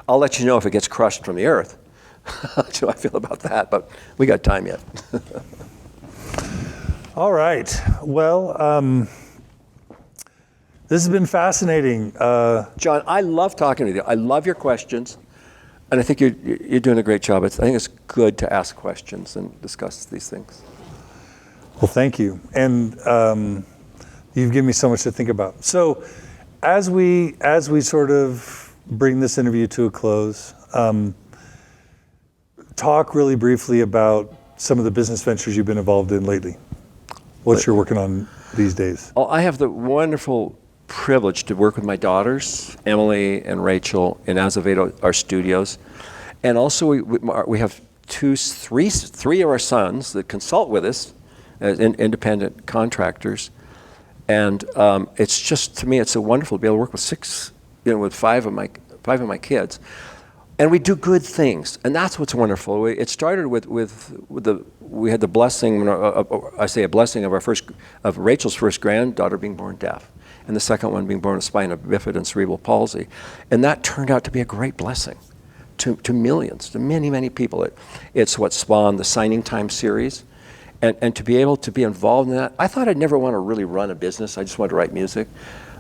I'll let you know if it gets crushed from the earth. That's how I feel about that, but we got time yet. All right. Well, this has been fascinating. John, I love talking with you. I love your questions, and I think you're doing a great job. I think it's good to ask questions and discuss these things. Well, thank you. And you've given me so much to think about. So as we sort of bring this interview to a close, talk really briefly about some of the business ventures you've been involved in lately. What you're working on these days. Well, I have the wonderful privilege to work with my daughters, Emily and Rachel, in Azevedo, our studios. And also we have three of our sons that consult with us as independent contractors. And it's just, to me, it's so wonderful to be able to work with with five of my kids, and we do good things, and that's what's wonderful. It started we had the blessing. I say a blessing of Rachel's first granddaughter being born deaf, and the second one being born with spina bifida and cerebral palsy, and that turned out to be a great blessing to millions, to many people. It's what spawned the Signing Time series. And to be able to be involved in that, I thought I'd never want to really run a business. I just wanted to write music.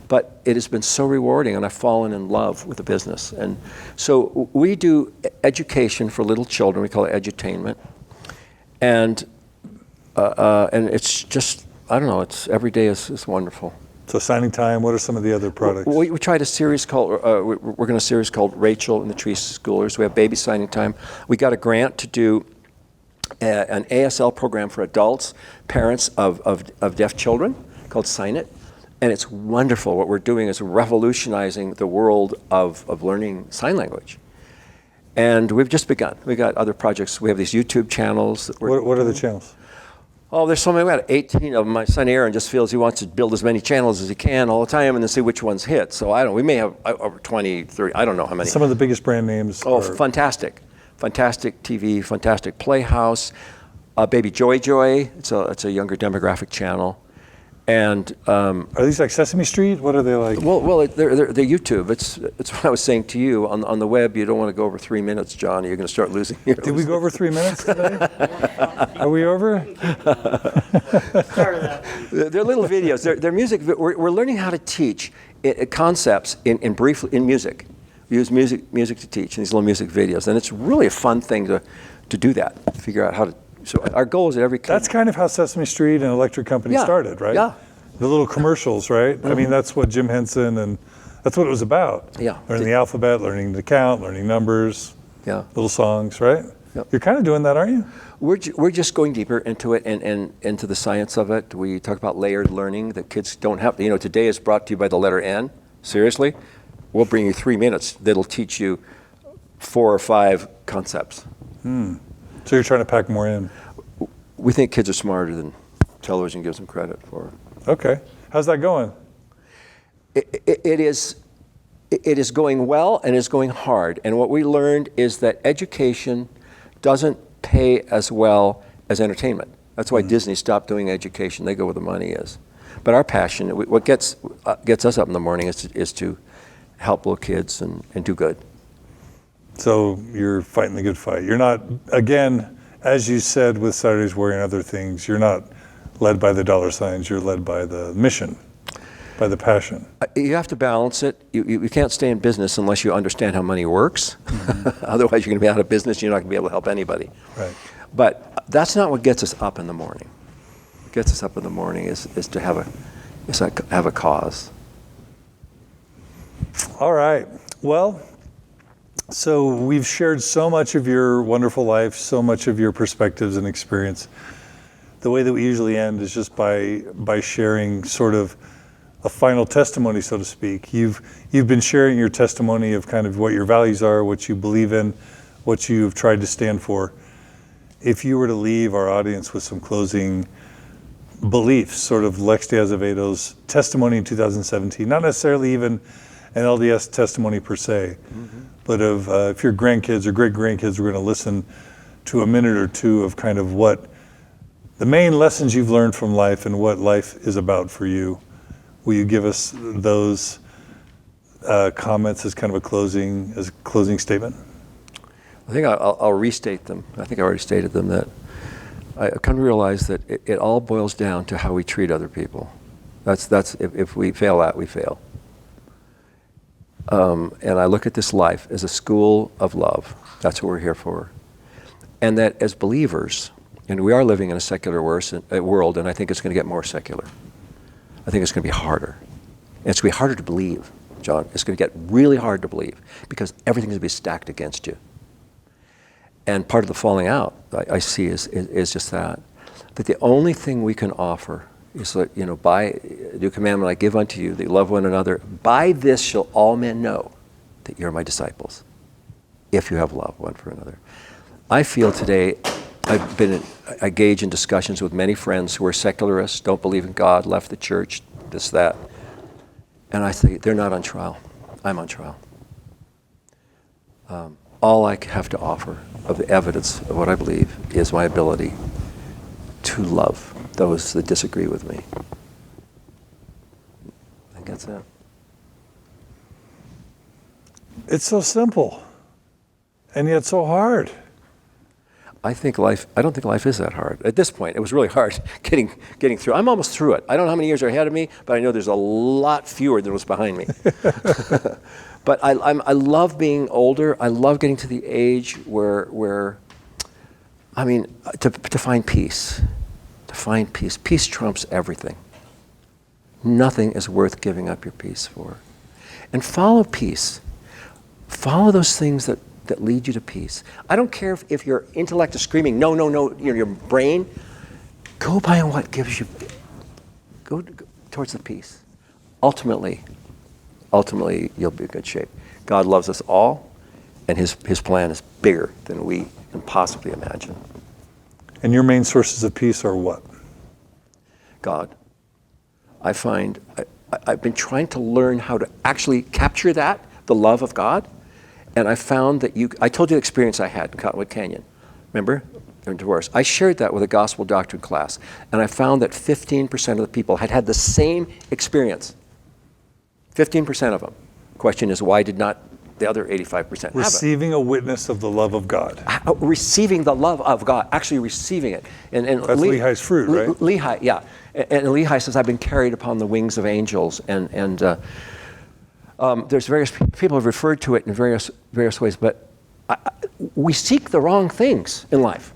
But it has been so rewarding, and I've fallen in love with the business. And so we do education for little children. We call it edutainment. And it's just, I don't know, it's every day is wonderful. So Signing Time, what are some of the other products? We tried a series called, we're going to a series called Rachel and the Tree Schoolers. We have Baby Signing Time. We got a grant to do an ASL program for adults, parents of deaf children, called Sign It. And it's wonderful. What we're doing is revolutionizing the world of learning sign language. And we've just begun. We got other projects. We have these YouTube channels. What are the channels? Oh, there's so many. We got 18 of them. My son Aaron just feels he wants to build as many channels as he can all the time and then see which ones hit. So we may have over 20, 30, I don't know how many. Some of the biggest brand names. Oh, Fantastic. Fantastic TV, Fantastic Playhouse, Baby Joy Joy. It's a younger demographic channel. And are these like Sesame Street? What are they like? Well, they're YouTube. It's what I was saying to you on the web. You don't want to go over 3 minutes, John. You're going to start losing your. Did we go over 3 minutes today? Are we over? They're little videos. They're music. We're learning how to teach concepts in music. We use music to teach in these little music videos, and it's really a fun thing to do that. Figure out how to. So our goal is that every kid. That's kind of how Sesame Street and Electric Company started, right? Yeah. The little commercials, right? Mm-hmm. I mean, that's what Jim Henson and that's what it was about. Yeah. Learning the alphabet, learning to count, learning numbers. Yeah. Little songs, right? Yep. You're kind of doing that, aren't you? We're just going deeper into it and into the science of it. We talk about layered learning that kids don't have. Today is brought to you by the letter N. Seriously, we'll bring you 3 minutes that'll teach you 4 or 5 concepts. So you're trying to pack more in. We think kids are smarter than television gives them credit for. Okay. How's that going? It is going well and it's going hard. And what we learned is that education doesn't pay as well as entertainment. That's why Disney stopped doing education. They go where the money is. But our passion, what gets us up in the morning is to help little kids and do good. So you're fighting the good fight. You're not, again, as you said with Saturday's Warrior and other things, you're not led by the dollar signs, you're led by the mission, by the passion. You have to balance it. You can't stay in business unless you understand how money works. Mm-hmm. Otherwise, you're going to be out of business. You're not going to be able to help anybody. Right. But that's not what gets us up in the morning. What gets us up in the morning is to have a cause. All right. Well, so we've shared so much of your wonderful life, so much of your perspectives and experience. The way that we usually end is just by sharing sort of a final testimony, so to speak. You've been sharing your testimony of kind of what your values are, what you believe in, what you've tried to stand for. If you were to leave our audience with some closing beliefs, sort of Lex de Azevedo's testimony in 2017, not necessarily even an LDS testimony per se, but if your grandkids or great-grandkids were going to listen to a minute or two of kind of what the main lessons you've learned from life and what life is about for you, will you give us those comments as kind of a closing statement? I think I'll restate them. I think I already stated them, that I come to realize that it all boils down to how we treat other people. That's if we fail that, we fail. And I look at this life as a school of love. That's what we're here for. And that as believers, and we are living in a secular world, and I think it's going to get more secular. I think it's going to be harder. And it's going to be harder to believe, John. It's going to get really hard to believe because everything's going to be stacked against you. And part of the falling out I see is just that the only thing we can offer is that, by the new commandment I give unto you, that you love one another. By this shall all men know that you're my disciples, if you have love one for another. I feel today, I engage in discussions with many friends who are secularists, don't believe in God, left the church, this, that. And I say, they're not on trial. I'm on trial. All I have to offer of the evidence of what I believe is my ability to love those that disagree with me. I think that's it. It's so simple, and yet so hard. I don't think life is that hard. At this point, it was really hard getting through. I'm almost through it. I don't know how many years are ahead of me, but I know there's a lot fewer than was behind me. But I love being older. I love getting to the age where I mean, to find peace. To find peace. Peace trumps everything. Nothing is worth giving up your peace for. And follow peace. Follow those things that lead you to peace. I don't care if your intellect is screaming, no, your brain. Go by what gives you, go towards the peace. Ultimately, you'll be in good shape. God loves us all, and his plan is bigger than we can possibly imagine. And your main sources of peace are what? God. I find I've been trying to learn how to actually capture that, the love of God. And I found that I told you the experience I had in Cottonwood Canyon. Remember? In divorce. I shared that with a gospel doctrine class. And I found that 15% of the people had the same experience. 15% of them. The question is, why did not the other 85% have it? Receiving a witness of the love of God. Receiving the love of God. Actually receiving it. And that's Lehi's fruit, right? Lehi, yeah. And Lehi says, I've been carried upon the wings of angels. And there's various people have referred to it in various ways, but we seek the wrong things in life.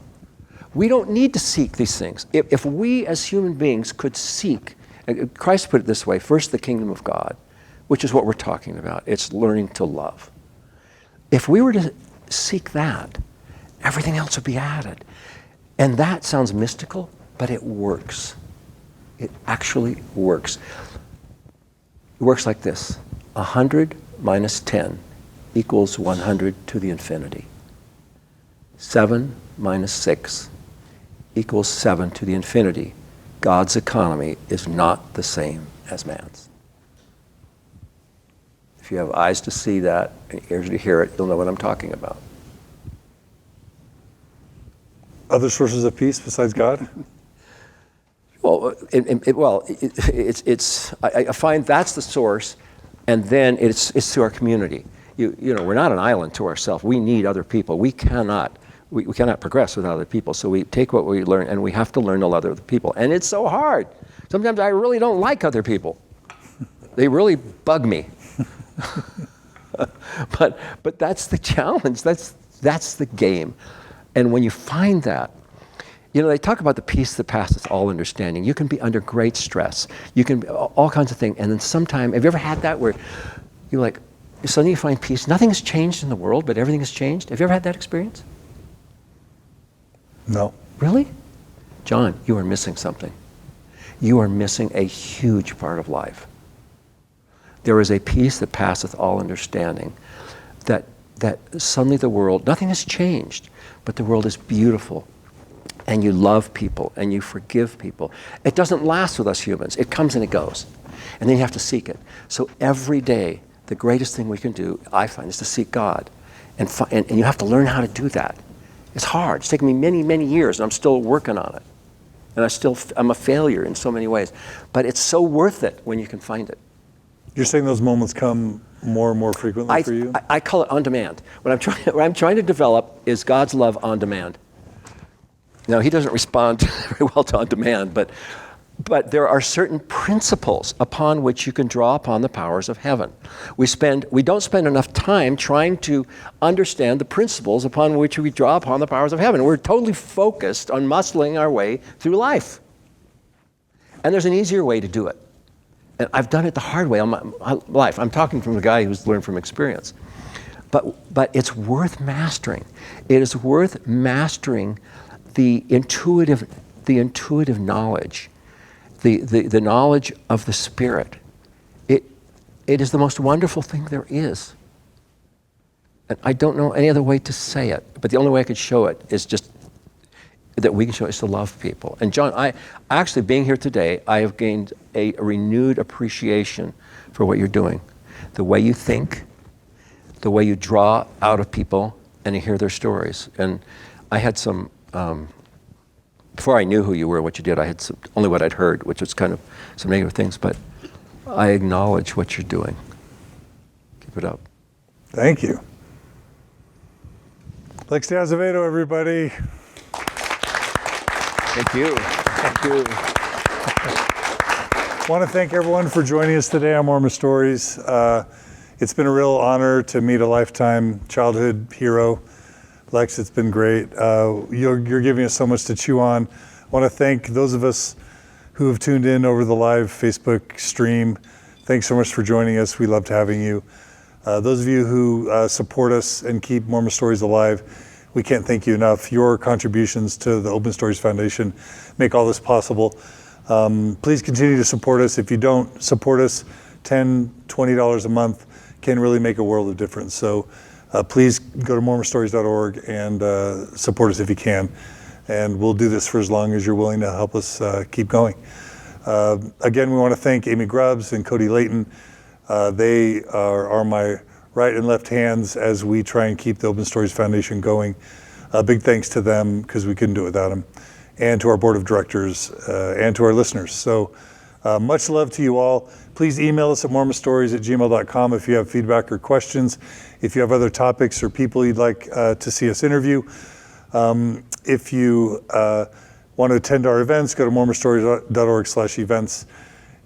We don't need to seek these things. If we as human beings could seek, Christ put it this way, first the kingdom of God, which is what we're talking about. It's learning to love. If we were to seek that, everything else would be added. And that sounds mystical, but it works. It actually works. It works like this. 100 minus 10 equals 100 to the infinity. 7 minus 6 equals 7 to the infinity. God's economy is not the same as man's. If you have eyes to see that and ears to hear it, you'll know what I'm talking about. Other sources of peace besides God? Well, I find that's the source, and then it's through our community. You know, we're not an island to ourselves. We need other people. We cannot progress without other people. So we take what we learn, and we have to learn to love other people. And it's so hard. Sometimes I really don't like other people. They really bug me. but that's the challenge. That's the game. And when you find that, you know, they talk about the peace that passes all understanding. You can be under great stress. You can all kinds of things. And then sometime, have you ever had that where you're like, suddenly you find peace. Nothing has changed in the world, but everything has changed. Have you ever had that experience? No. Really? John, you are missing something. You are missing a huge part of life. There is a peace that passeth all understanding, that suddenly the world, nothing has changed, but the world is beautiful, and you love people, and you forgive people. It doesn't last with us humans. It comes and it goes, and then you have to seek it. So every day, the greatest thing we can do, I find, is to seek God, and you have to learn how to do that. It's hard. It's taken me many, many years, and I'm still working on it. And I'm a failure in so many ways. But it's so worth it when you can find it. You're saying those moments come more and more frequently for you? I call it on demand. What I'm trying to develop is God's love on demand. Now, he doesn't respond very well to on demand, but there are certain principles upon which you can draw upon the powers of heaven. We don't spend enough time trying to understand the principles upon which we draw upon the powers of heaven. We're totally focused on muscling our way through life. And there's an easier way to do it. And I've done it the hard way all my life. I'm talking from a guy who's learned from experience. But it's worth mastering. It is worth mastering the intuitive knowledge, the knowledge of the Spirit. It is the most wonderful thing there is. And I don't know any other way to say it, but the only way I could show it is just that we can show it is to love people. And John, I actually, being here today, I have gained a renewed appreciation for what you're doing. The way you think, the way you draw out of people and you hear their stories. And I had some, before I knew who you were, what you did, I had only what I'd heard, which was kind of some negative things, but I acknowledge what you're doing. Keep it up. Thank you. Lex de Azevedo, everybody. Thank you. Thank you. I want to thank everyone for joining us today on Mormon Stories. It's been a real honor to meet a lifetime childhood hero. Lex, it's been great. You're giving us so much to chew on. I want to thank those of us who have tuned in over the live Facebook stream. Thanks so much for joining us. We loved having you. Those of you who support us and keep Mormon Stories alive, we can't thank you enough. Your contributions to the Open Stories Foundation make all this possible. Please continue to support us. If you don't support us, $10, $20 a month can really make a world of difference. So please go to mormonstories.org and support us if you can. And we'll do this for as long as you're willing to help us keep going. Again, we want to thank Amy Grubbs and Cody Layton. They are my right and left hands as we try and keep the Open Stories Foundation going. Big thanks to them because we couldn't do it without them, and to our board of directors and to our listeners. So much love to you all. Please email us at mormonstories@gmail.com if you have feedback or questions. If you have other topics or people you'd like to see us interview. If you want to attend our events, go to mormonstories.org/events.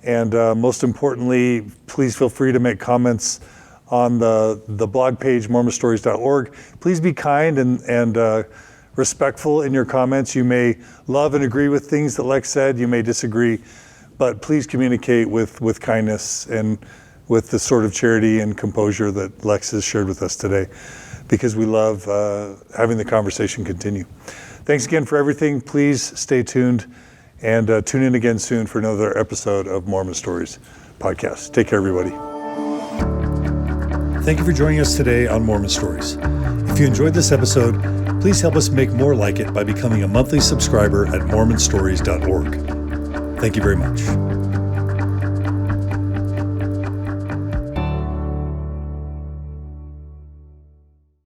And most importantly, please feel free to make comments on the blog page, mormonstories.org. Please be kind and respectful in your comments. You may love and agree with things that Lex said. You may disagree, but please communicate with kindness and with the sort of charity and composure that Lex has shared with us today, because we love having the conversation continue. Thanks again for everything. Please stay tuned and tune in again soon for another episode of Mormon Stories podcast. Take care, everybody. Thank you for joining us today on Mormon Stories. If you enjoyed this episode, please help us make more like it by becoming a monthly subscriber at mormonstories.org. Thank you very much.